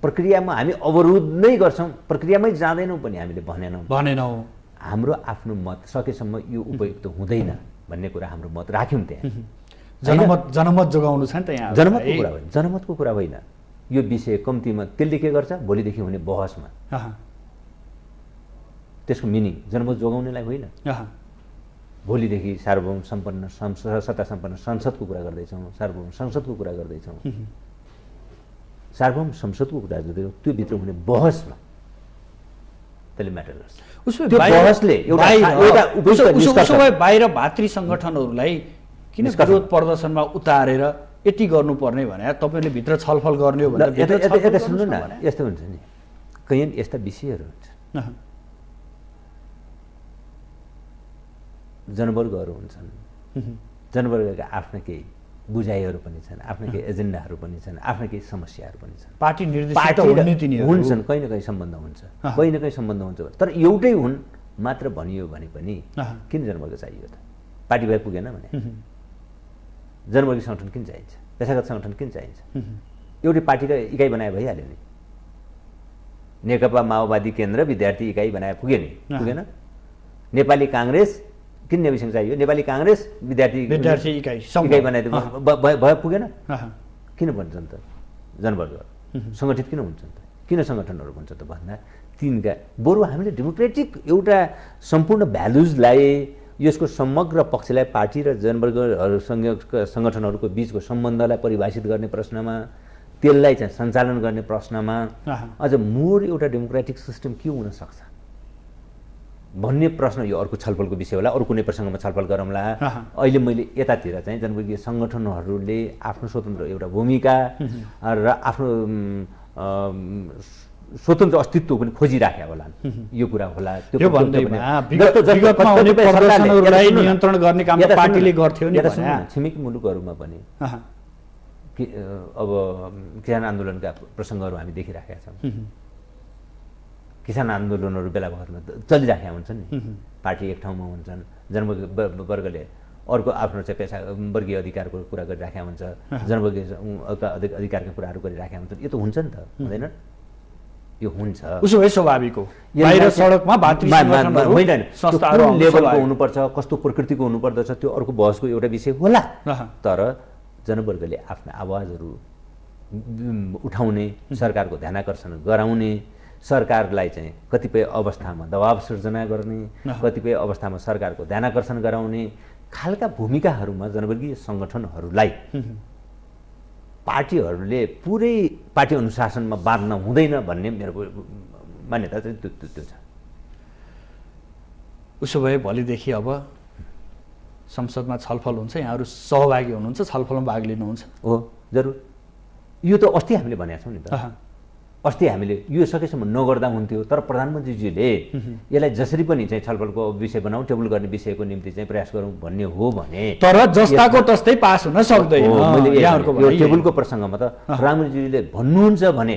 प्रक्रियामा हामी अवरोध नै गर्छौँ, प्रक्रियामै जाँदैनौँ पनि हामीले भनेनौँ। हाम्रो आफ्नो मत सकेसम्म यो उपयुक्त हुँदैन भन्ने कुरा हाम्रो मत राख्यौँ। त्यहाँ जनमत जोगाउनु छ नि त, यहाँ जनमतको कुरा होइन, जनमतको कुरा होइन। यो विषय कम्तीमा त्यसले के गर्छ, भोलिदेखि हुने बहसमा त्यसको मिनिङ जनमत जोगाउनेलाई होइन। भोलिदेखि सार्वभौम सम्पन्न सत्ता सम्पन्न संसदको कुरा गर्दैछौँ, सार्वभौम संसदको कुरा गर्दैछौँ, सार्वभौम संसदको कुरा गर्दैछौँ, त्यो भित्र हुने बहसमा त्यसले म्याटर गर्छ। बाहिर भातृ सङ्गठनहरूलाई किन विरोध प्रदर्शनमा उतारेर यति गर्नुपर्ने भने तपाईँले भित्र छलफल गर्ने हो भने यता सुन्नु न, यस्तो हुन्छ नि, कहीँ यस्ता विषयहरू हुन्छ, जनवर्गहरू हुन्छन्, जनवर्गका आफ्ना केही बुझाइहरू पनि छन्, आफ्ना केही एजेन्डाहरू पनि छन्, आफ्ना केही समस्याहरू पनि छन्, पार्टी निर्देशित हुन्छन्, कहीँ न कहीँ सम्बन्ध हुन्छ, कहीँ न कहीँ सम्बन्ध हुन्छ। तर एउटै हुन् मात्र भनियो भने पनि किन जनवर्ग चाहियो त? पार्टी भए पुगेन भने जनवर्गीय सङ्गठन किन चाहिन्छ, पेसागत सङ्गठन किन चाहिन्छ? एउटै पार्टीका इकाइ बनाए भइहाल्यो नि। नेकपा माओवादी केन्द्र विद्यार्थी इकाइ बनाए पुग्यो नि, पुगेन? नेपाली काङ्ग्रेस किन नेविसँग चाहियो? नेपाली काङ्ग्रेस विद्यार्थी इकाइ बनाइदियो भए पुगेन? किन भन्छन् त जनवर्ग सङ्गठित किन हुन्छन् त? किन सङ्गठनहरू भन्छ त भन्दा तिनका बरु हामीले डेमोक्रेटिक एउटा सम्पूर्ण भ्यालुजलाई, यसको समग्र पक्षलाई, पार्टी र जनवर्गहरूसँग सङ्गठनहरूको बिचको सम्बन्धलाई परिभाषित गर्ने प्रश्नमा, त्यसलाई चाहिँ सञ्चालन गर्ने प्रश्नमा अझ मोर एउटा डेमोक्रेटिक सिस्टम के हुनसक्छ भन्ने प्रश्न यो अर्को छलफलको विषय होला, अरू कुनै प्रसङ्गमा छलफल गरौँला। अहिले मैले यतातिर चाहिँ जनवर्गीय सङ्गठनहरूले आफ्नो स्वतन्त्र एउटा भूमिका र आफ्नो स्वतन्त्र अस्तित्व पनि खोजिराख्या होला, यो कुरा होला। त्यो नियन्त्रण गर्ने काम पार्टीले गर्थ्यो नि। छिमेकी मुलुकहरूमा पनि अब किसान आन्दोलनका प्रसङ्गहरू हामी देखिराखेका छौँ। किसान आन्दोलनहरू बेला बखतमा चलिराखेका हुन्छन् नि, पार्टी एक ठाउँमा हुन्छन्, जनवर्गले अर्को आफ्नो चाहिँ पेसा वर्गीय अधिकारको कुरा गरिराखेका हुन्छ, जनवर्गीय अधिकारका कुराहरू गरिराखेका हुन्छन्। यो त हुन्छ नि त, हुँदैन? यो हुन्छ। उसो भए स्वाभाविक हो, बाहिर सडकमा संस्थाहरू लेभलको हुनुपर्छ, कस्तो प्रकृतिको हुनुपर्दछ, त्यो अर्को बहसको एउटा विषय होला। तर जनवर्गले आफ्ना आवाजहरू उठाउने, सरकारको ध्यानाकर्षण गराउने, सरकारलाई चाहिँ कतिपय अवस्थामा दबाव सृजना गर्ने, कतिपय अवस्थामा सरकारको ध्यानाकर्षण गराउने खालका भूमिकाहरूमा जनवर्गीय सङ्गठनहरूलाई पार्टीहरूले पुरै पार्टी अनुशासनमा बाँध्न हुँदैन भन्ने मेरो मान्यता चाहिँ त्यो छ। उसो भए भोलिदेखि अब संसदमा छलफल हुन्छ, यहाँहरू सहभागी हुनुहुन्छ, छलफलमा भाग लिनुहुन्छ? हो, जरुर। यो त अस्ति हामीले भनेका छौँ नि त। अस्ति हामीले यो सकेसम्म नगर्दा हुन्थ्यो, तर प्रधानमन्त्रीजीले यसलाई जसरी पनि चाहिँ छलफलको विषय बनाऊ, टेबल गर्ने विषयको निम्ति चाहिँ प्रयास गरौँ भन्ने हो भने, तर जस्ताको तस्तै पास हुन सक्दैन। यो टेबलको प्रसङ्गमा त प्रधानमन्त्रीजीले भन्नुहुन्छ भने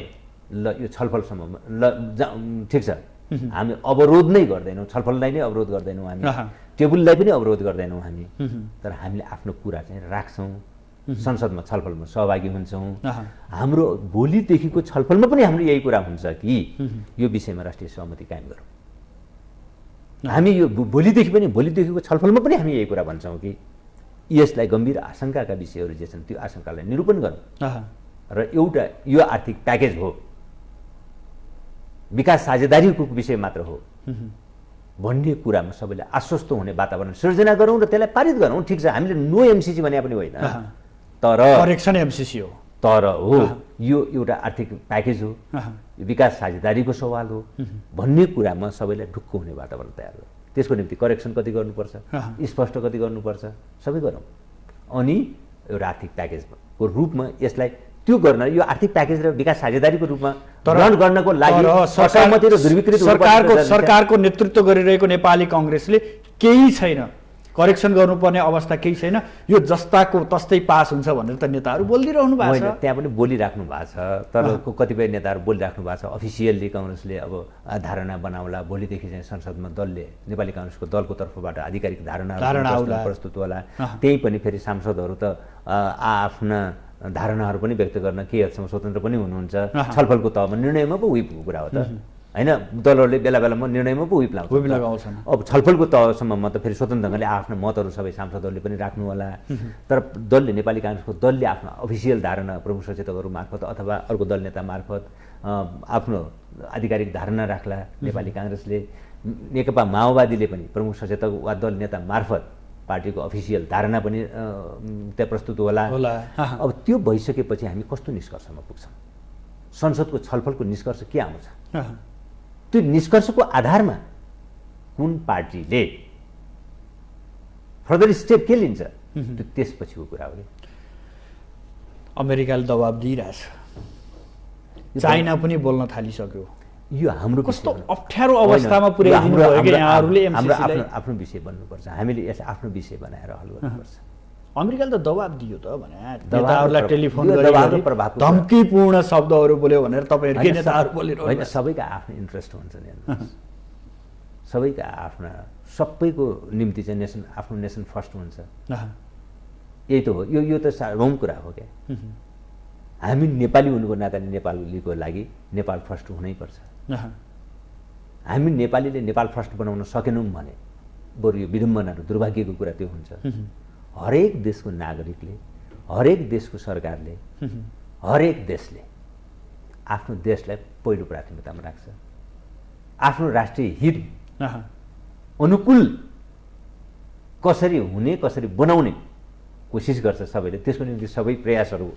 ल यो छलफलसम्म ल ठिक छ, हामी अवरोध नै गर्दैनौँ, छलफललाई नै अवरोध गर्दैनौँ, हामी टेबललाई पनि अवरोध गर्दैनौँ हामी, तर हामीले आफ्नो कुरा चाहिँ राख्छौँ, संसदमा छलफलमा सहभागी हुन्छौँ। हाम्रो भोलिदेखिको छलफलमा पनि हाम्रो यही कुरा हुन्छ कि यो विषयमा राष्ट्रिय सहमति कायम गरौँ। हामी यो भोलिदेखिको छलफलमा पनि हामी यही कुरा भन्छौँ कि यसलाई गम्भीर आशंकाका विषयहरू जे छन् त्यो आशंकालाई निरूपण गरौँ र एउटा यो आर्थिक प्याकेज हो, विकास साझेदारीको विषय मात्र हो भन्ने कुरामा सबैले आश्वस्त हुने वातावरण सिर्जना गरौँ र त्यसलाई पारित गरौँ। ठिक छ, हामीले नो एमसिसी भने पनि होइन, तर करेक्सन एमसिसी हो, तर हो यो एउटा आर्थिक प्याकेज हो, विकास साझेदारीको सवाल हो भन्ने कुरामा सबैलाई ढुक्क हुने वातावरण तयार गरौँ। त्यसको निम्ति करेक्सन कति गर्नुपर्छ, स्पष्ट कति गर्नुपर्छ, सबै गरौँ। अनि एउटा आर्थिक प्याकेजको रूपमा यसलाई त्यो गर्न, यो आर्थिक प्याकेज र विकास साझेदारीको रूपमा ग्रहण गर्नको लागि सहमति र ध्रुवीकृत सरकारको नेतृत्व गरिरहेको नेपाली कांग्रेसले केही छैन, करेक्सन गर्नुपर्ने अवस्था केही छैन, यो जस्ताको तस्तै पास हुन्छ भनेर त नेताहरू बोलिरहनु भएको छ। त्यहाँ पनि बोलिराख्नु भएको छ, तर कतिपय नेताहरू बोलिराख्नु भएको छ। अफिसियल्ली कांग्रेसले अब धारणा बनाउला, भोलिदेखि चाहिँ संसदमा दलले, नेपाली कांग्रेसको दलको तर्फबाट आधिकारिक धारणा प्रस्तुत होला। त्यही पनि फेरि सांसदहरू त आफ्ना धारणाहरू पनि व्यक्त गर्न के हदसम्म स्वतन्त्र पनि हुनुहुन्छ। छलफलको तहमा निर्णयमा पो विपको कुरा हो त होइन, दलहरूले बेला बेलामा निर्णयमा पो विप लगाउँछन्। अब छलफलको तहसम्ममा त फेरि स्वतन्त्र ढङ्गले आफ्नो मतहरू सबै सांसदहरूले पनि राख्नु होला। तर दलले, नेपाली कांग्रेसको दलले आफ्नो अफिसियल धारणा प्रमुख सचेतकहरू मार्फत अथवा अर्को दल नेता मार्फत आफ्नो आधिकारिक धारणा राख्ला। नेपाली कांग्रेसले, नेकपा माओवादीले पनि प्रमुख सचेतक वा दल नेता मार्फत पार्टीको अफिसियल धारणा पनि त्यहाँ प्रस्तुत होला। अब त्यो भइसकेपछि हामी कस्तो निष्कर्षमा पुग्छौँ, संसदको छलफलको निष्कर्ष के आउँछ, त्यो निष्कर्षको आधारमा कुन पार्टीले फर्दर स्टेप के लिन्छ त्यो त्यसपछिको कुरा हो। अमेरिकाले दबाब दिइरहेछ, चाइना पनि बोल्न थालिसक्यो। यो हाम्रो कस्तो अप्ठ्यारो अवस्थामा पुर्याइदिनु भयो कि यहाँहरूले एमसिसीलाई? आफ्नो विषय बन्नुपर्छ, हामीले यसलाई आफ्नो विषय बनाएर हल गर्नुपर्छ। अमेरिकाले त दबाब दियो त भने, नेताहरूलाई टेलिफोन गरेर धम्कीपूर्ण शब्दहरू बोल्यो भनेर तपाईँहरूकै नेताहरू बोलिरहनु होइन। सबैका आफ्नो इन्ट्रेस्ट हुन्छ नि, सबैका आफ्ना, सबैको निम्ति चाहिँ आफ्नो नेसन फर्स्ट हुन्छ, यही त हो। यो त रङ कुरा हो क्या। हामी नेपाली हुनुको नाताले नेपालीको लागि नेपाल फर्स्ट हुनैपर्छ। हामी नेपालीले नेपाल फर्स्ट बनाउन सकेनौँ भने बरु यो विडम्बना र दुर्भाग्यको कुरा त्यो हुन्छ। हरेक देशको नागरिकले, हरेक देशको सरकारले, हरेक देशले आफ्नो देशलाई पहिलो प्राथमिकतामा राख्छ। आफ्नो राष्ट्रिय हित अनुकूल कसरी हुने, कसरी बनाउने कोसिस गर्छ सबैले। त्यसको निम्ति सबै प्रयासहरू।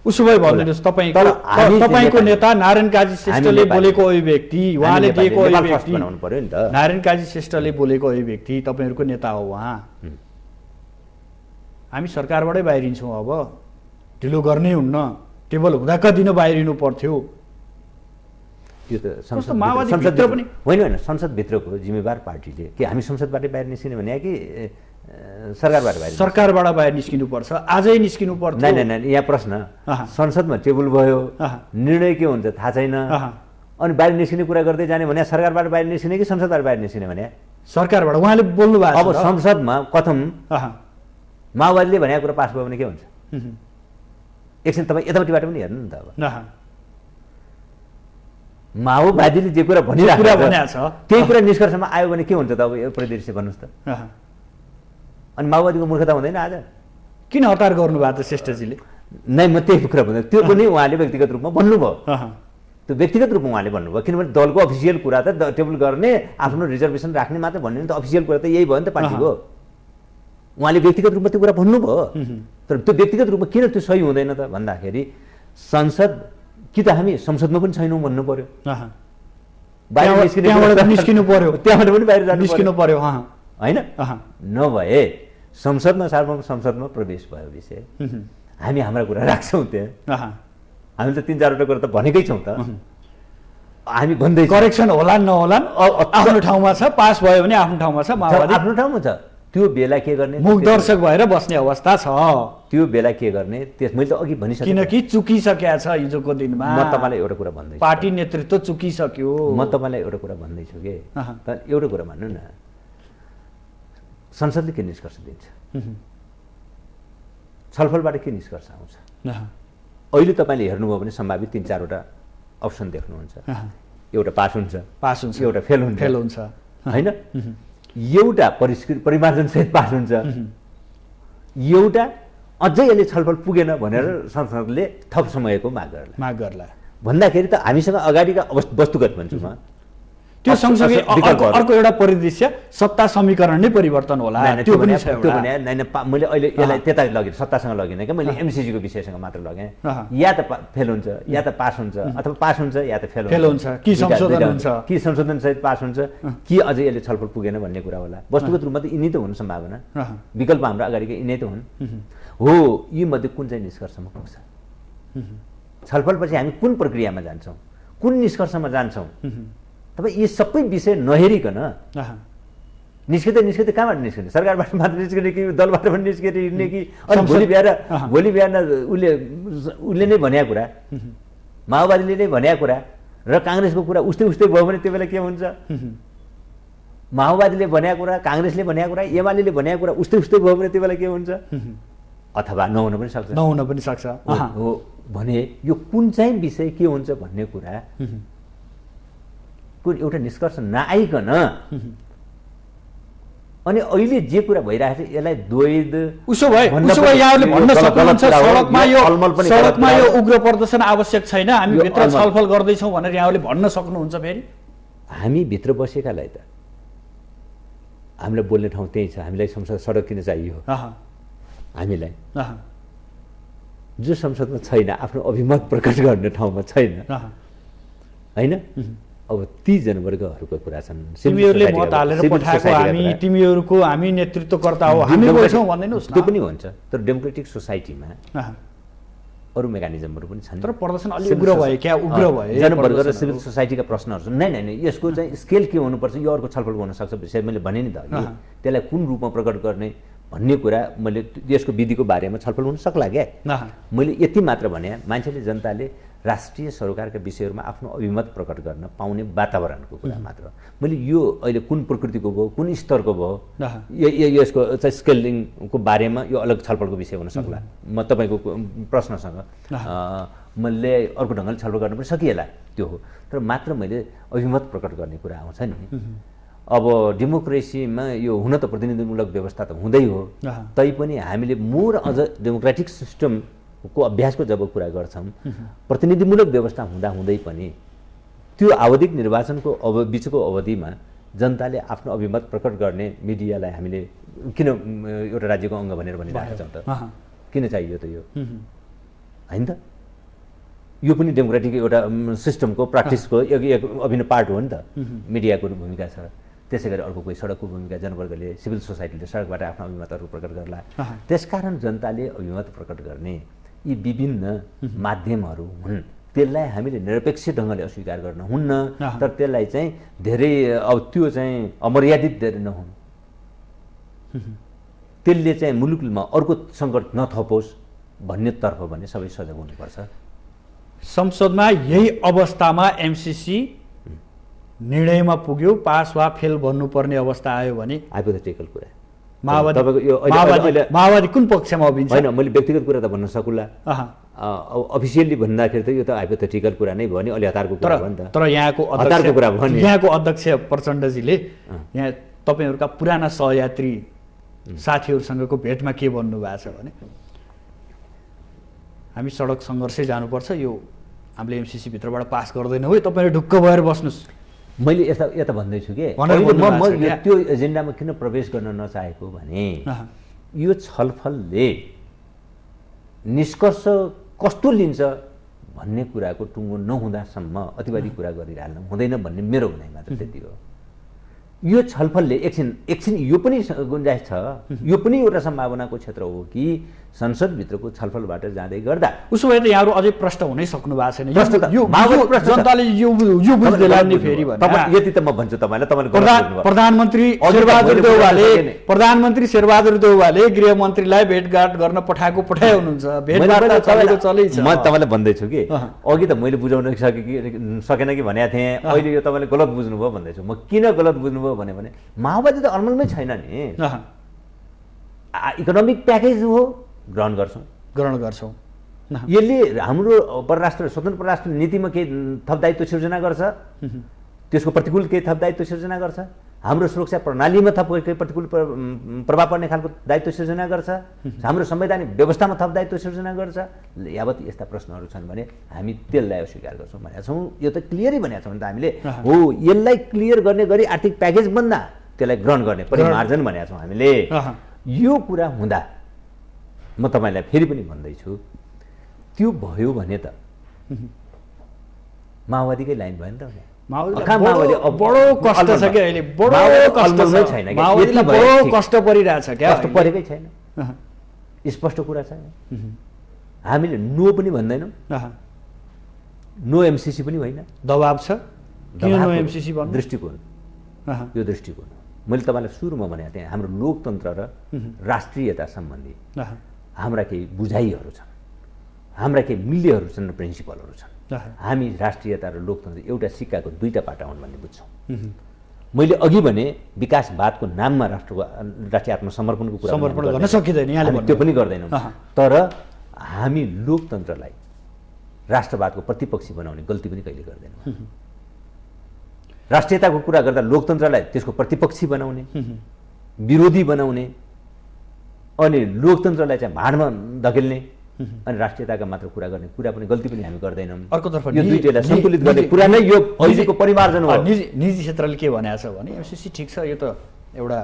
उसो भए भनिदिनुहोस्, तपाईँको नेता नारायण काजी श्रेष्ठले बोलेको अभिव्यक्ति, उहाँले दिएको अभिव्यक्ति, बनाउनु पर्यो नि त। नारायण काजी श्रेष्ठले बोलेको अभिव्यक्ति, तपाईँहरूको नेता हो उहाँ, हामी सरकारबाटै बाहिरिन्छौँ, अब ढिलो गर्नै हुन्न, टेबल हुँदाका दिन बाहिरिनु पर्थ्यो। यो त संसदभित्र पनि होइन, संसदभित्रको जिम्मेवार पार्टीले के हामी संसदबाटै बाहिर निस्किने भने कि सरकारबाट बाहिर निस्किनु पर्छ, आजै निस्किनु पर्छ? नै, यहाँ प्रश्न, संसदमा टेबल भयो, निर्णय के हुन्छ थाहा छैन, अनि बाहिर निस्किने कुरा गर्दै जाने भने सरकारबाट बाहिर निस्किने कि संसदबाट बाहिर निस्किने भने? सरकारबाट। उहाँले बोल्नु भएको अब संसदमा कथम माओवादीले भनेको कुरा पास भयो भने के हुन्छ? एकछिन तपाईँ यतापट्टिबाट पनि हेर्नु नि त। अब माओवादीले जे कुरा भनिरहेको छ त्यही कुरा निष्कर्षमा आयो भने के हुन्छ त? अब यो परिदृश्य भन्नुहोस् त। अनि माओवादीको मूर्खता हुँदैन आज? किन हतार गर्नुभएको त श्रेष्ठजीले? नै, म त्यही कुरा भन्दा त्यो पनि उहाँले व्यक्तिगत रूपमा भन्नुभयो। त्यो व्यक्तिगत रूपमा उहाँले भन्नुभयो, किनभने दलको अफिसियल कुरा त टेबल गर्ने, आफ्नो रिजर्भेसन राख्ने मात्र भन्ने त अफिसियल कुरा त यही भयो नि त पार्टीको। उहाँले व्यक्तिगत रूपमा त्यो कुरा भन्नुभयो, तर त्यो व्यक्तिगत रूपमा किन त्यो सही हुँदैन त भन्दाखेरि संसद कि त हामी संसदमा पनि छैनौँ भन्नु पर्यो, त्यहाँबाट निस्किनु पर्यो, त्यहाँबाट पनि बाहिर जानु निस्किनु पर्यो होइन। नभए संसदमा सार्वभौम संसदमा प्रवेश भयो विषय हामी हाम्रा कुरा राख्छौँ त्यहाँ। हामीले त 3-4वटा कुरा त भनेकै छौँ त, हामी भन्दै करेक्सन होला नहोला आफ्नो ठाउँमा छ, पास भयो भने आफ्नो ठाउँमा छ, माओवादी आफ्नो ठाउँमा छ। त्यो बेला के गर्ने, मुख दर्शक भएर बस्ने अवस्था छ। त्यो बेला के गर्ने, त्यस मैले त अघि भनिसकेँ, किनकि चुकिसकेको छ हिजोको दिनमा। म तपाईँलाई एउटा कुरा भन्दैछु, पार्टी नेतृत्व चुकिसक्यो। म तपाईँलाई एउटा कुरा भन्दैछु कि त एउटा कुरा भन्नु न, संसदले के निष्कर्ष दिन्छ, छलफलबाट के निष्कर्ष आउँछ। अहिले तपाईँले हेर्नुभयो भने सम्भावित 3-4वटा अप्सन देख्नुहुन्छ। एउटा पास हुन्छ, एउटा फेल हुन्छ होइन, एउटा परिमार्जनसहित पास हुन्छ, एउटा अझै यसले छलफल पुगेन भनेर संसदले थप समयको माग गर्ला भन्दाखेरि त हामीसँग अगाडिका वस्तुगत भन्छु म, त्यो सँगसँगै अर्को एउटा परिदृश्य सत्ता समीकरण नै परिवर्तन होला। त्यो पनि छ। मैले अहिले यसलाई त्यता लगेँ, सत्तासँग लगेन क्या, मैले एमसिसीको विषयसँग मात्र लगेँ। या त फेल हुन्छ, या त पास हुन्छ, अथवा पास हुन्छ या त फेल हुन्छ, कि संशोधन हुन्छ, कि संशोधनसहित पास हुन्छ, कि अझै यसले छलफल पुगेन भन्ने कुरा होला। वस्तुगत रूपमा त यिनै त हुन् सम्भावना, विकल्प हाम्रो अगाडिको यिनै त हुन्। हो, यी मध्ये कुन चाहिँ निष्कर्षमा पुग्छ, छलफलपछि हामी कुन प्रक्रियामा जान्छौँ, कुन निष्कर्षमा जान्छौँ, तपाईँ यी सबै विषय नहेरिकन निस्किँदै कहाँबाट निस्किने, सरकारबाट मात्र निस्किने कि दलबाट पनि निस्किने कि अनि भोलि बिहान उसले नै भनेको कुरा, माओवादीले नै भनेको कुरा र काङ्ग्रेसको कुरा उस्तै भयो भने त्यो बेला के हुन्छ। माओवादीले भनेको कुरा, काङ्ग्रेसले भनेको कुरा, एमाले भनेको कुरा उस्तै भयो भने त्यो बेला के हुन्छ, अथवा नहुन पनि सक्छ। हो भने यो कुन चाहिँ विषय के हुन्छ भन्ने कुरा एउटा निष्कर्ष नआइकन अनि अहिले जे कुरा भइरहेको छ यसलाई द्वैध उसो भए यहाँहरूले भन्न सक्नुहुन्छ सडकमा यो उग्र प्रदर्शन आवश्यक छैन, हामी भित्र छलफल गर्दैछौँ भनेर यहाँहरूले भन्न सक्नुहुन्छ। फेरि हामी भित्र बसेकालाई त हामीलाई बोल्ने ठाउँ त्यही छ, हामीलाई संसद सडक किन चाहियो, हामीलाई जो संसदमा छैन, आफ्नो अभिमत प्रकट गर्ने ठाउँमा छैन होइन। अब ती जनवर्गहरूको कुरा छन्, तिमीहरूले मत हालेर पठाएको हामी नेतृत्वकर्ता हो, हामी बोल्छौँ भन्दैनस्, त्यो पनि हुन्छ। तर डेमोक्रेटिक सोसाइटीमा अरू मेकानिजमहरू पनि छन्, तर प्रदर्शन अलि उग्र भयो, क्या उग्र भयो, जनवर्ग र सिभिल सोसाइटीका प्रश्नहरू छन्। नै यसको चाहिँ स्केल के हुनुपर्छ, यो अर्को छलफल हुन सक्छ विषय मैले भने नि त, त्यसलाई कुन रूपमा प्रकट गर्ने भन्ने कुरा मैले यसको विधिको बारेमा छलफल हुन सक्ला क्या। मैले यति मात्र भने, मान्छेले जनताले राष्ट्रिय सरकारका विषयहरूमा आफ्नो अभिमत प्रकट गर्न पाउने वातावरणको कुरा मात्र। मैले यो अहिले कुन प्रकृतिको भयो, कुन स्तरको भयो, यसको चाहिँ स्केलिङको बारेमा यो अलग छलफलको विषय हुन सक्ला। म तपाईँको प्रश्नसँग मैले अर्को ढङ्गले छलफल गर्न पनि सकिएला, त्यो हो। तर मात्र मैले अभिमत प्रकट गर्ने कुरा आउँछ नि। अब डेमोक्रेसीमा यो हुन त प्रतिनिधिमूलक व्यवस्था त हुँदै हो, तैपनि हामीले मोर अझ डेमोक्रेटिक सिस्टमको अभ्यासको जब कुरा गर्छौँ, प्रतिनिधिमूलक व्यवस्था हुँदै पनि त्यो आवधिक निर्वाचनको बिचको अवधिमा जनताले आफ्नो अभिमत प्रकट गर्ने मिडियालाई हामीले किन एउटा राज्यको अङ्ग भनेर भनिरहेको छौँ त, किन चाहियो त यो, होइन त? यो पनि डेमोक्रेटिक एउटा सिस्टमको प्र्याक्टिसको एक अभिन्न पार्ट हो नि त। मिडियाको भूमिका छ, त्यसै गरी अर्को कोही सडकको भूमिका, जनवर्गले सिभिल सोसाइटीले सडकबाट आफ्नो अभिमतहरू प्रकट गर्ला। त्यसकारण जनताले अभिमत प्रकट गर्ने यी विभिन्न माध्यमहरू हुन्, त्यसलाई हामीले निरपेक्ष ढङ्गले अस्वीकार गर्न हुन्न, तर त्यसलाई चाहिँ धेरै अब त्यो चाहिँ अमर्यादित धेरै नहुन्, त्यसले चाहिँ मुलुकमा अर्को सङ्कट नथपोस् भन्नेतर्फ भने सबै सजग हुनुपर्छ। संसदमा यही अवस्थामा एमसिसी निर्णयमा पुग्यो, पास वा फेल भन्नुपर्ने अवस्था आयो भने हाइपोथेटिकल कुरा, माओवादी कुन पक्षमा उभिन्छ? होइन, मैले व्यक्तिगत कुरा त भन्न सकुला, अफिसियल्ली भन्दाखेरि त यो त हाइपोथेटिकल कुरा नै भयो नि, अलि हतारको कुरा भयो नि त। तर यहाँको अध्यक्ष प्रचण्डजीले यहाँ तपाईँहरूका पुराना सहयात्री साथीहरूसँगको भेटमा के भन्नुभएको छ भने, हामी सडक सङ्घर्षै जानुपर्छ, यो हामीले एमसिसी भित्रबाट पास गर्दैनौँ है, तपाईँहरू ढुक्क भएर बस्नुहोस्। मैले यता भन्दैछु कि म त्यो एजेन्डामा किन प्रवेश गर्न नचाहेको भने यो छलफलले निष्कर्ष कस्तो लिन्छ भन्ने कुराको टुङ्गो नहुँदासम्म अतिवादी कुरा गरिहाल्नु हुँदैन भन्ने मेरो भनाइ मात्र त्यति हो। यो छलफलले एकछिन यो पनि गुन्जाइस छ, यो पनि एउटा सम्भावनाको क्षेत्र हो कि संसदभित्रको छलफलबाट जाँदै गर्दा उसो भए त यहाँहरू अझै प्रश्न हुनै सक्नु भएको छैन। प्रश्न जनताले यो बुझ्दैला नि फेरि भने यति त म भन्छु तपाईँलाई प्रधानमन्त्री शेरबहादुर देउवाले गृहमन्त्रीलाई भेटघाट गर्न पठाए हुनुहुन्छ। भेटघाट चलेछ। म तपाईँलाई भन्दैछु कि अघि त मैले बुझाउन सकेन कि भनेको थिएँ, अहिले यो तपाईँले गलत बुझ्नुभयो भन्दैछु। म किन गलत बुझ्नुभयो भने माओवादी त अलमलमै छैन नि, इकोनोमिक प्याकेज हो, ग्रहण गर्छौँ। यसले हाम्रो स्वतन्त्र परराष्ट्र नीतिमा केही थप दायित्व सिर्जना गर्छ, त्यसको प्रतिकूल केही थप दायित्व सिर्जना गर्छ, हाम्रो सुरक्षा प्रणालीमा थप केही प्रतिकूल प्रभाव पर्ने खालको दायित्व सिर्जना गर्छ, हाम्रो संवैधानिक व्यवस्थामा थप दायित्व सिर्जना गर्छ। यावत यस्ता प्रश्नहरू छन् भने हामी त्यसलाई अस्वीकार गर्छौँ भनेका छौँ। यो त क्लियरै भनेका छौँ नि त हामीले, हो यसलाई क्लियर गर्ने गरी आर्थिक प्याकेज बन्दा त्यसलाई ग्रहण गर्ने परिमार्जन भनेका छौँ हामीले। यो कुरा हुँदा म तपाईँलाई फेरि पनि भन्दैछु, त्यो भयो भने त माओवादीकै लाइन भयो नि त। बडो कष्ट छ कि अहिले, बडो कष्ट छैन, माओवादीलाई बडो कष्ट परिरहेछ क्या, कष्ट परेकै छैन, स्पष्ट कुरा छ। हामीले नो पनि भन्दैनौँ, नो एमसिसी पनि होइन, दबाब छ। किन नो एमसिसी भन्नु? दृष्टिकोण, यो दृष्टिकोण मैले तपाईँलाई सुरुमा भनेको थिएँ। हाम्रो लोकतन्त्र र राष्ट्रियता सम्बन्धी हाम्रा केही बुझाइहरू छन्, हाम्रा केही मूल्यहरू छन् र प्रिन्सिपलहरू छन्। हामी राष्ट्रियता र लोकतन्त्र एउटा सिक्काको दुईटा पाटा हुन् भन्ने बुझ्छौँ। मैले अघि भने विकासवादको नाममा राष्ट्रिय आत्मसमर्पणको कुरा गर्न सकिँदैन, त्यो पनि गर्दैनौँ। तर हामी लोकतन्त्रलाई राष्ट्रवादको प्रतिपक्षी बनाउने गल्ती पनि कहिले गर्दैनौँ। राष्ट्रियताको कुरा गर्दा लोकतन्त्रलाई त्यसको प्रतिपक्षी बनाउने, विरोधी बनाउने, अनि लोकतन्त्रलाई चाहिँ भाँडमा धकेल्ने अनि राष्ट्रियताका मात्र कुरा गर्ने कुरा पनि गल्ती पनि हामी गर्दैनौँ। अर्कोतर्फ यो दुईटैलाई सन्तुलित गर्ने कुरा नै यो अहिलेको परिमार्जन हो। निजी क्षेत्रले के भनेको छ भने एमसिसी ठिक छ, यो त एउटा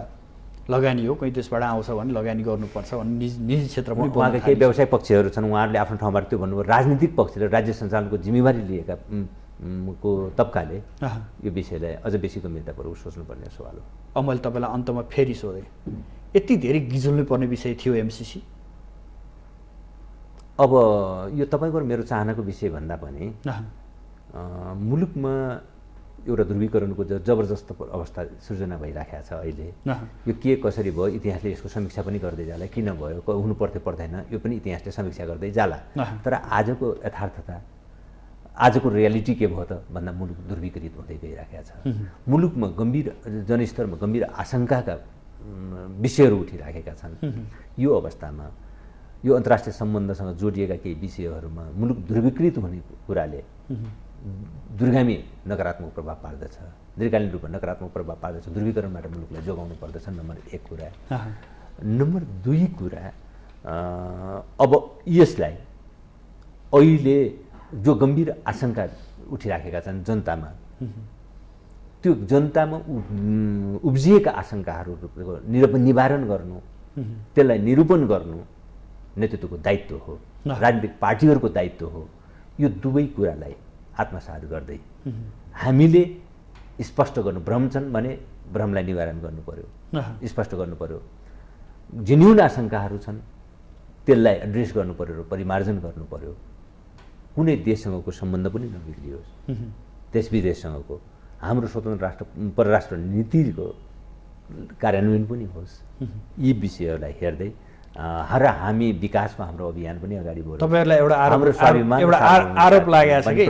लगानी हो, कहीँ त्यसबाट आउँछ भने लगानी गर्नुपर्छ भने निजी क्षेत्र पनि उहाँका केही व्यवसाय पक्षहरू छन्, उहाँहरूले आफ्नो ठाउँबाट त्यो भन्नुभयो। राजनीतिक पक्षले राज्य सञ्चालनको जिम्मेवारी लिएका को तबकाले यो विषयलाई अझ बेसी गम्भीरतापूर्वक सोच्नुपर्ने सवाल हो। अब मैले तपाईँलाई अन्तमा फेरि सोधेँ, यति धेरै गिज्नु पर्ने विषय थियो एमसिसी? अब यो तपाईँको मेरो चाहनाको विषय भन्दा पनि मुलुकमा एउटा ध्रुवीकरणको जबरजस्त अवस्था सृजना भइराखेको छ अहिले। यो के कसरी भयो इतिहासले यसको समीक्षा पनि गर्दै जाला, किन भयो, हुनु पर्थ्यो पर्दैन, यो पनि इतिहासले समीक्षा गर्दै जाला। तर आजको यथार्थता, आजको रियालिटी के भयो त भन्दा मुलुक ध्रुवीकृत हुँदै गइराखेको छ। मुलुकमा गम्भीर जनस्तरमा गम्भीर आशंकाका विषयहरू उठिराखेका छन्। यो अवस्थामा यो अन्तर्राष्ट्रिय सम्बन्धसँग जोडिएका केही विषयहरूमा मुलुक ध्रुवीकृत हुने कुराले दूरगामी नकारात्मक प्रभाव पार्दछ, दीर्घकालीन रूपमा नकारात्मक प्रभाव पार्दछ। ध्रुवीकरणबाट मुलुकलाई जोगाउनु पर्दछ, नम्बर 1 कुरा। नम्बर 2 कुरा, अब यसलाई अहिले जो गम्भीर आशंका उठिराखेका छन् जनतामा, त्यो जनतामा उब्जिएका आशंकाहरूको निवारण गर्नु, त्यसलाई निरूपण गर्नु नेतृत्वको दायित्व हो, राजनीतिक पार्टीहरूको दायित्व हो। यो दुवै कुरालाई आत्मसात गर्दै हामीले स्पष्ट गर्नु, भ्रम छन् भने भ्रमलाई निवारण गर्नु पर्यो, स्पष्ट गर्नु पर्यो। जेन्युन आशंकाहरू छन् त्यसलाई एड्रेस गर्नु पर्यो र परिमार्जन गर्नु पर्यो। कुनै देशसँगको सम्बन्ध पनि नबिग्रियोस्, देश विदेशसँगको हाम्रो स्वतन्त्र परराष्ट्र नीतिको कार्यान्वयन पनि होस्। यी विषयहरूलाई हेर्दै र हामी विकासको हाम्रो अभियान पनि अगाडि बढ्छ। तपाईहरुलाई एउटा आरोप लागेको छ कि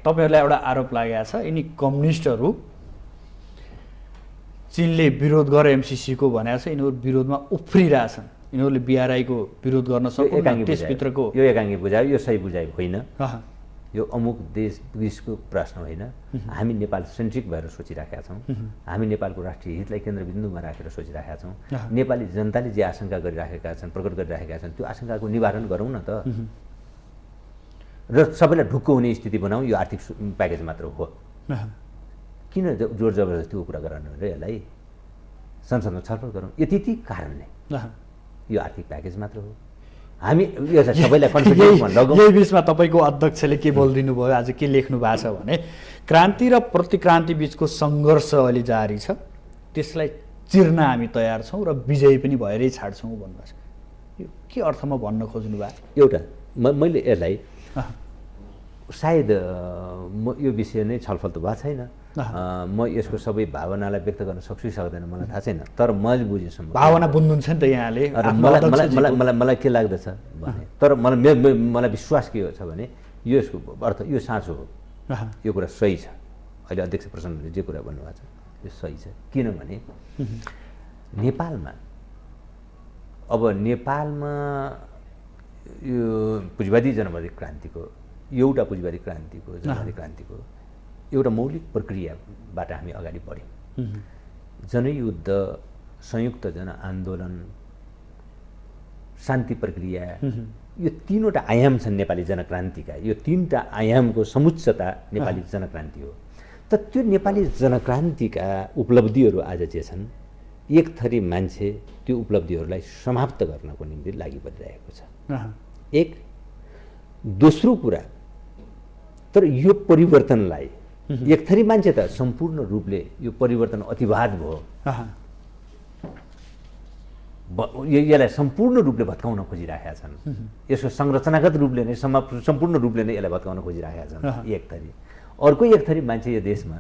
तपाईहरुलाई एउटा आरोप लागेको छ, यिनी कम्युनिस्टहरू चीनले विरोध गरे एमसिसी को भनेको छ, यिनीहरू विरोधमा उफ्रिरहेछन्। यिनीहरूले बीआरआई को विरोध गर्न सक्दैन, त्यसभित्रको यो एकाङ्गी बुझाइ, यो सही बुझाइ होइन। यो अमुक देशको प्रश्न होइन। हामी नेपाल सेन्ट्रिक भएर सोचिराखेका छौँ। हामी नेपालको राष्ट्रिय हितलाई केन्द्रबिन्दुमा राखेर सोचिराखेका छौँ। नेपाली जनताले जे आशंका गरिराखेका छन्, प्रकट गरिराखेका छन्, त्यो आशंकाको निवारण गरौँ न त, र सबैलाई ढुक्क हुने स्थिति बनाऊ। यो आर्थिक प्याकेज मात्र हो, किन जोर जबरजस्ती कुरा गराउनु र यसलाई संसदमा छलफल गरौँ। यति कारणले यो आर्थिक प्याकेज मात्र हो। हामी यो चाहिँ सबैलाई कन्फिडेन्समा लगौँ। यही बिचमा तपाईँको अध्यक्षले के बोलिदिनु भयो, आज के लेख्नु भएको छ भने क्रान्ति र प्रतिक्रान्ति बिचको सङ्घर्ष अहिले जारी छ, त्यसलाई चिर्न हामी तयार छौँ र विजयी पनि भएरै छाड्छौँ भन्नुभएको छ। यो के अर्थमा भन्न खोज्नु भएको? एउटा मैले यसलाई सायद यो विषय नै छलफल त भएको छैन, म यसको सबै भावनालाई व्यक्त गर्न सक्छु कि सक्दैन मलाई थाहा छैन, तर मैले बुझेसम्म भावना बुझ्नुहुन्छ नि त यहाँले। मलाई के लाग्दछ भने, तर मलाई विश्वास के छ भने यसको अर्थ यो साँचो हो, यो कुरा सही छ। अहिले अध्यक्ष प्रचण्डले जे कुरा भन्नुभएको छ यो सही छ। किनभने नेपालमा यो पुँजीवादी जनवादी क्रान्तिको जनवादी क्रान्तिको एउटा मौलिक प्रक्रियाबाट हामी अगाडि बढ्यौँ। जनयुद्ध, संयुक्त जनआन्दोलन, शान्ति प्रक्रिया, यो तीनवटा आयाम छन् नेपाली जनक्रान्तिका। यो तीनटा आयामको समुच्चता नेपाली जनक्रान्ति हो। त त्यो नेपाली जनक्रान्तिका उपलब्धिहरू आज जे छन्, एक थरी मान्छे त्यो उपलब्धिहरूलाई समाप्त गर्नको निम्ति लागि परिरहेको छ। एक दोस्रो कुरा, तर यो परिवर्तनलाई एक थरी मान्छे त सम्पूर्ण रूपले यो परिवर्तन अतिवाद भयो, यसलाई सम्पूर्ण रूपले भत्काउन खोजिरहेका छन्। यसको संरचनागत रूपले नै सम्पूर्ण रूपले नै यसलाई भत्काउन खोजिरहेका छन् एक थरी। अर्को एक थरी मान्छे यो देशमा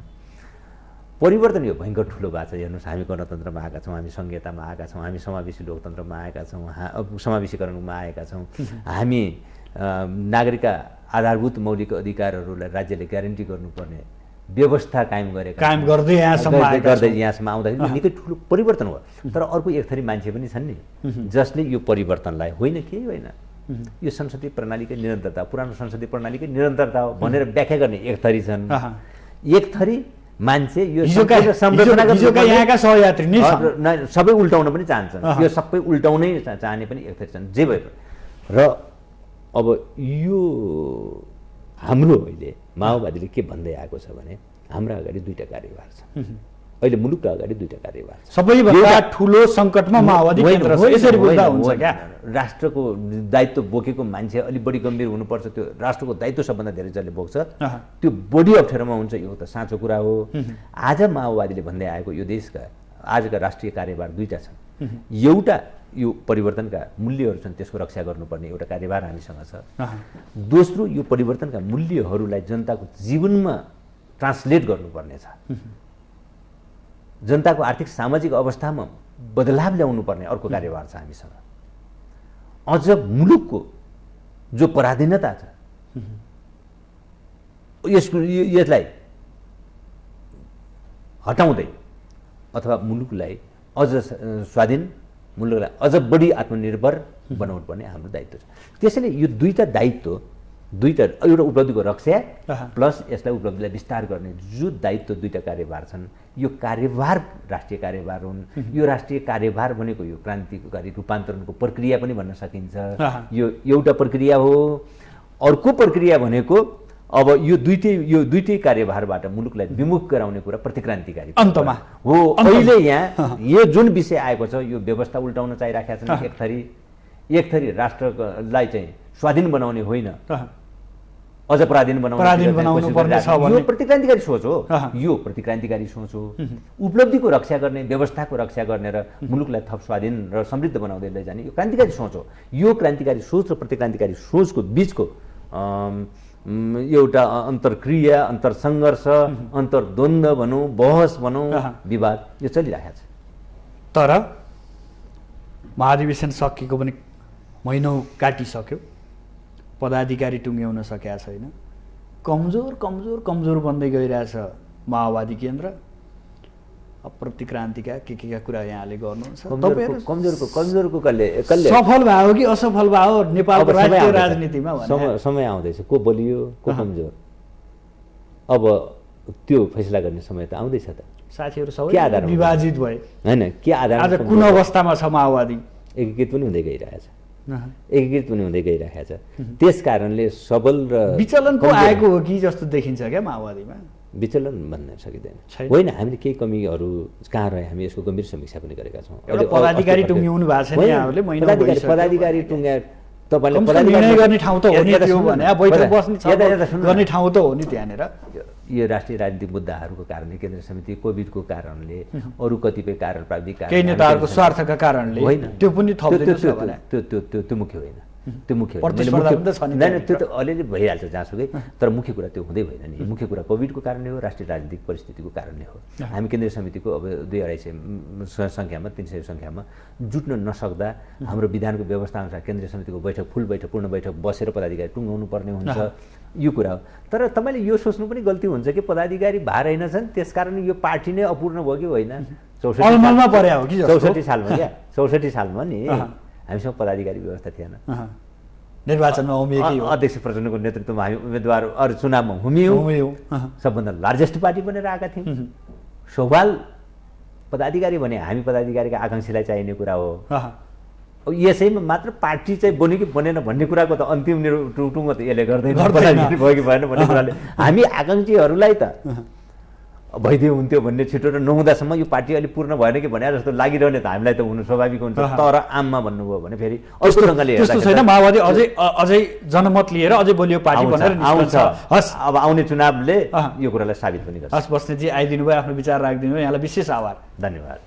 परिवर्तन यो भयङ्कर ठुलो भएको छ। हेर्नुहोस्, हामी गणतन्त्रमा आएका छौँ, हामी संहितामा आएका छौँ, हामी समावेशी लोकतन्त्रमा आएका छौँ, समावेशीकरणमा आएका छौँ, हामी नागरिकका आधारभूत मौलिक अधिकारहरूलाई राज्यले ग्यारेन्टी गर्नुपर्ने व्यवस्था कायम गर्दै यहाँसम्म आउँदाखेरि निकै ठुलो परिवर्तन हो। तर अर्को एक थरी मान्छे पनि छन् नि जसले यो परिवर्तनलाई होइन, केही होइन, यो संसदीय प्रणालीकै निरन्तरता, पुरानो संसदीय प्रणालीकै निरन्तरता हो भनेर व्याख्या गर्ने एक थरी छन्। एक थरी मान्छे यो यहाँका सहयात्री नै सबै उल्टाउन पनि चाहन्छन्, यो सबै उल्टाउनै चाहने पनि एक थरी छन्। जे भयो र अब यो हाम्रो अहिले माओवादीले के भन्दै आएको छ भने हाम्रा अगाडि दुईटा कार्यभार छ। अहिले मुलुकका अगाडि दुईटा कार्यभार छ। सबैभन्दा ठुलो सङ्कटमा माओवादी केन्द्र छ, यसरी बुझ्दा हुन्छ क्या? राष्ट्रको दायित्व बोकेको मान्छे अलिक बढी गम्भीर हुनुपर्छ। त्यो राष्ट्रको दायित्व सबभन्दा धेरै जसले बोक्छ त्यो बढी अप्ठ्यारोमा हुन्छ, यो त साँचो कुरा हो। आज माओवादीले भन्दै आएको यो देशका आजका राष्ट्रिय कार्यभार दुईटा छन्। एउटा यो परिवर्तनका मूल्यहरू छन्, त्यसको रक्षा गर्नुपर्ने एउटा कार्यभार हामीसँग छ। दोस्रो, यो परिवर्तनका मूल्यहरूलाई जनताको जीवनमा ट्रान्सलेट गर्नुपर्ने छ, जनताको आर्थिक सामाजिक अवस्थामा बदलाव ल्याउनु पर्ने अर्को कार्यभार छ हामीसँग। अझ मुलुकको जो पराधीनता छ यसलाई हटाउँदै अथवा मुलुकलाई अझ स्वाधीन, मुलुकलाई अझ बढी आत्मनिर्भर बनाउनु पर्ने हाम्रो दायित्व छ। त्यसैले यो दुईटा दायित्व, एउटा उपलब्धिको रक्षा प्लस यसलाई उपलब्धिलाई विस्तार गर्ने जो दायित्व, दुईटा कार्यभार छन्, यो कार्यभार राष्ट्रिय कार्यभार हुन्। यो राष्ट्रिय कार्यभार भनेको यो क्रान्तिकारी रूपान्तरणको प्रक्रिया पनि भन्न सकिन्छ। यो एउटा प्रक्रिया हो। अर्को प्रक्रिया भनेको अब यो दुईटै कार्यभारबाट मुलुकलाई विमुख गराउने कुरा प्रतिक्रान्तिकारी अन्तमा हो। अहिले यहाँ यो जुन विषय आएको छ, यो व्यवस्था उल्टाउन चाहिरहेका छन्। एक थरी राष्ट्रलाई चाहिँ स्वाधीन बनाउने होइन, अझ पराधीन बनाउनु पर्ने छ भन्ने यो प्रतिक्रान्तिकारी सोच हो। यो प्रतिक्रान्तिकारी सोच हो। उपलब्धिको रक्षा गर्ने, व्यवस्थाको रक्षा गर्ने र मुलुकलाई थप स्वाधीन र समृद्ध बनाउँदै लैजाने यो क्रान्तिकारी सोच हो। यो क्रान्तिकारी सोच र प्रतिक्रान्तिकारी सोचको बिचको एउटा अन्तर्क्रिया, अन्तरसङ्घर्ष, अन्तर्द्वन्द्व भनौँ, बहस भनौँ, विवाद यो चलिरहेको छ। तर महाधिवेशन सकिएको पनि महिनौ काटिसक्यो, पदाधिकारी टुङ्ग्याउन सकेका छैन, कमजोर बन्दै गइरहेछ माओवादी केन्द्र। प्रतिक्रान्तिका के कुरा यहाँले गर्नुहुन्छ? कमजोरको कसले सफल भयो कि असफल भयो नेपालको राष्ट्रिय राजनीतिमा? समय आउँदैछ, को बलियो को कमजोर, अब त्यो फैसला गर्ने समय त आउँदैछ। त साथीहरू सबै विभाजित भए होइन, के आधार आज कुन अवस्थामा छ माओवादी? एकीकृत पनि हुँदै गइरहेछ। त्यस कारणले सबल र विचलनको आएको हो कि जस्तो देखिन्छ क्या माओवादीमा? विचलन भन्न सकिँदैन। होइन, हामीले केही कमीहरू कहाँ रहे, हामी यसको गम्भीर समीक्षा पनि गरेका छौँ। पदाधिकारी टुङ्ग्याउनु भएको छैन यहाँहरूले? पदाधिकारी टुङ्ग्या तपाईँले निर्णय गर्ने ठाउँ त हो नि त्यो भने बैठक बस्ने गर्ने ठाउँ त हो नि त्यहाँनिर। यो राष्ट्रिय राजनीतिक मुद्दाहरूको कारणले केन्द्रीय समिति कोभिडको कारणले अरू कतिपय कारण प्राविधिक कारण केही नेताहरूको स्वार्थका कारणले होइन त्यो पनि थप्दैछ भने त्यो मुख्य होइन त्यो मुख्य प्रतिस्पर्धा पनि त छ नि। होइन त्यो त अलिअलि भइहाल्छ जहाँसुकै तर मुख्य कुरा त्यो हुँदै होइन नि। मुख्य कुरा कोभिडको कारणले हो राष्ट्रिय राजनीतिक परिस्थितिको कारणले हो। हामी केन्द्रीय समितिको अब 200-250 सङ्ख्यामा 300 सङ्ख्यामा जुट्न नसक्दा हाम्रो विधानको व्यवस्था अनुसार केन्द्रीय समितिको बैठक फुल बैठक पूर्ण बैठक बसेर पदाधिकारी टुङ्गाउनु पर्ने हुन्छ यो कुरा हो। तर तपाईँले यो सोच्नु पनि गल्ती हुन्छ कि पदाधिकारी भए रहेनछन् त्यसकारण यो पार्टी नै अपूर्ण भयो कि होइन। 64 सालमा क्या 64 सालमा नि हामीसँग पदाधिकारी व्यवस्था थिएन। निर्वाचनमा उम्मेकी हो अध्यक्ष प्रचण्डको नेतृत्वमा हामी उम्मेदवार अरू चुनावमा हुमियौँ सबभन्दा लार्जेस्ट पार्टी बनेर आएका थियौँ। सवाल पदाधिकारी भने हामी पदाधिकारीका आकाङ्क्षीलाई चाहिने कुरा हो। अब यसैमा मात्र पार्टी चाहिँ बन्यो कि बनेन भन्ने कुराको त अन्तिम टुङ्गो त यसले गर्दैन पदाधिकारी भयो कि भएन भन्ने कुराले हामी आकाङ्क्षीहरूलाई त भइदियो हुन्थ्यो भन्ने छिटो र नहुँदासम्म यो पार्टी अलिक पूर्ण भएन कि भने जस्तो लागिरहने त हामीलाई त हुनु स्वाभाविक हुन्छ। तर आममा भन्नुभयो भने फेरि अर्को ढङ्गले त्यस्तो छैन। माओवादी अझै जनमत लिएर अझै बलियो पार्टी बनेर आउँछ। अब आउने चुनावले यो कुरालाई साबित पनि गर्छ। हस् बस्नेतजी आइदिनु भयो, आफ्नो विचार राखिदिनु भयो, यहाँलाई विशेष आभार। धन्यवाद।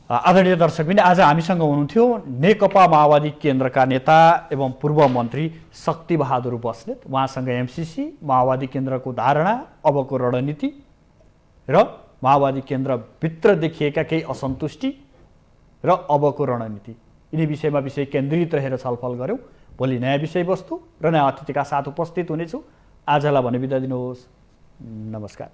आदरणीय दर्शक पनि आज हामीसँग हुनुहुन्थ्यो नेकपा माओवादी केन्द्रका नेता एवं पूर्व मन्त्री शक्ति बहादुर बस्नेत। उहाँसँग एमसीसी, माओवादी केन्द्रको धारणा, अबको रणनीति र माओवादी केन्द्रभित्र देखिएका केही असन्तुष्टि र अबको रणनीति यिनी विषय केन्द्रित रहेर छलफल गऱ्यौँ। भोलि नयाँ विषयवस्तु र नयाँ अतिथिका साथ उपस्थित हुनेछु। आजलाई भने बिदा दिनुहोस्। नमस्कार।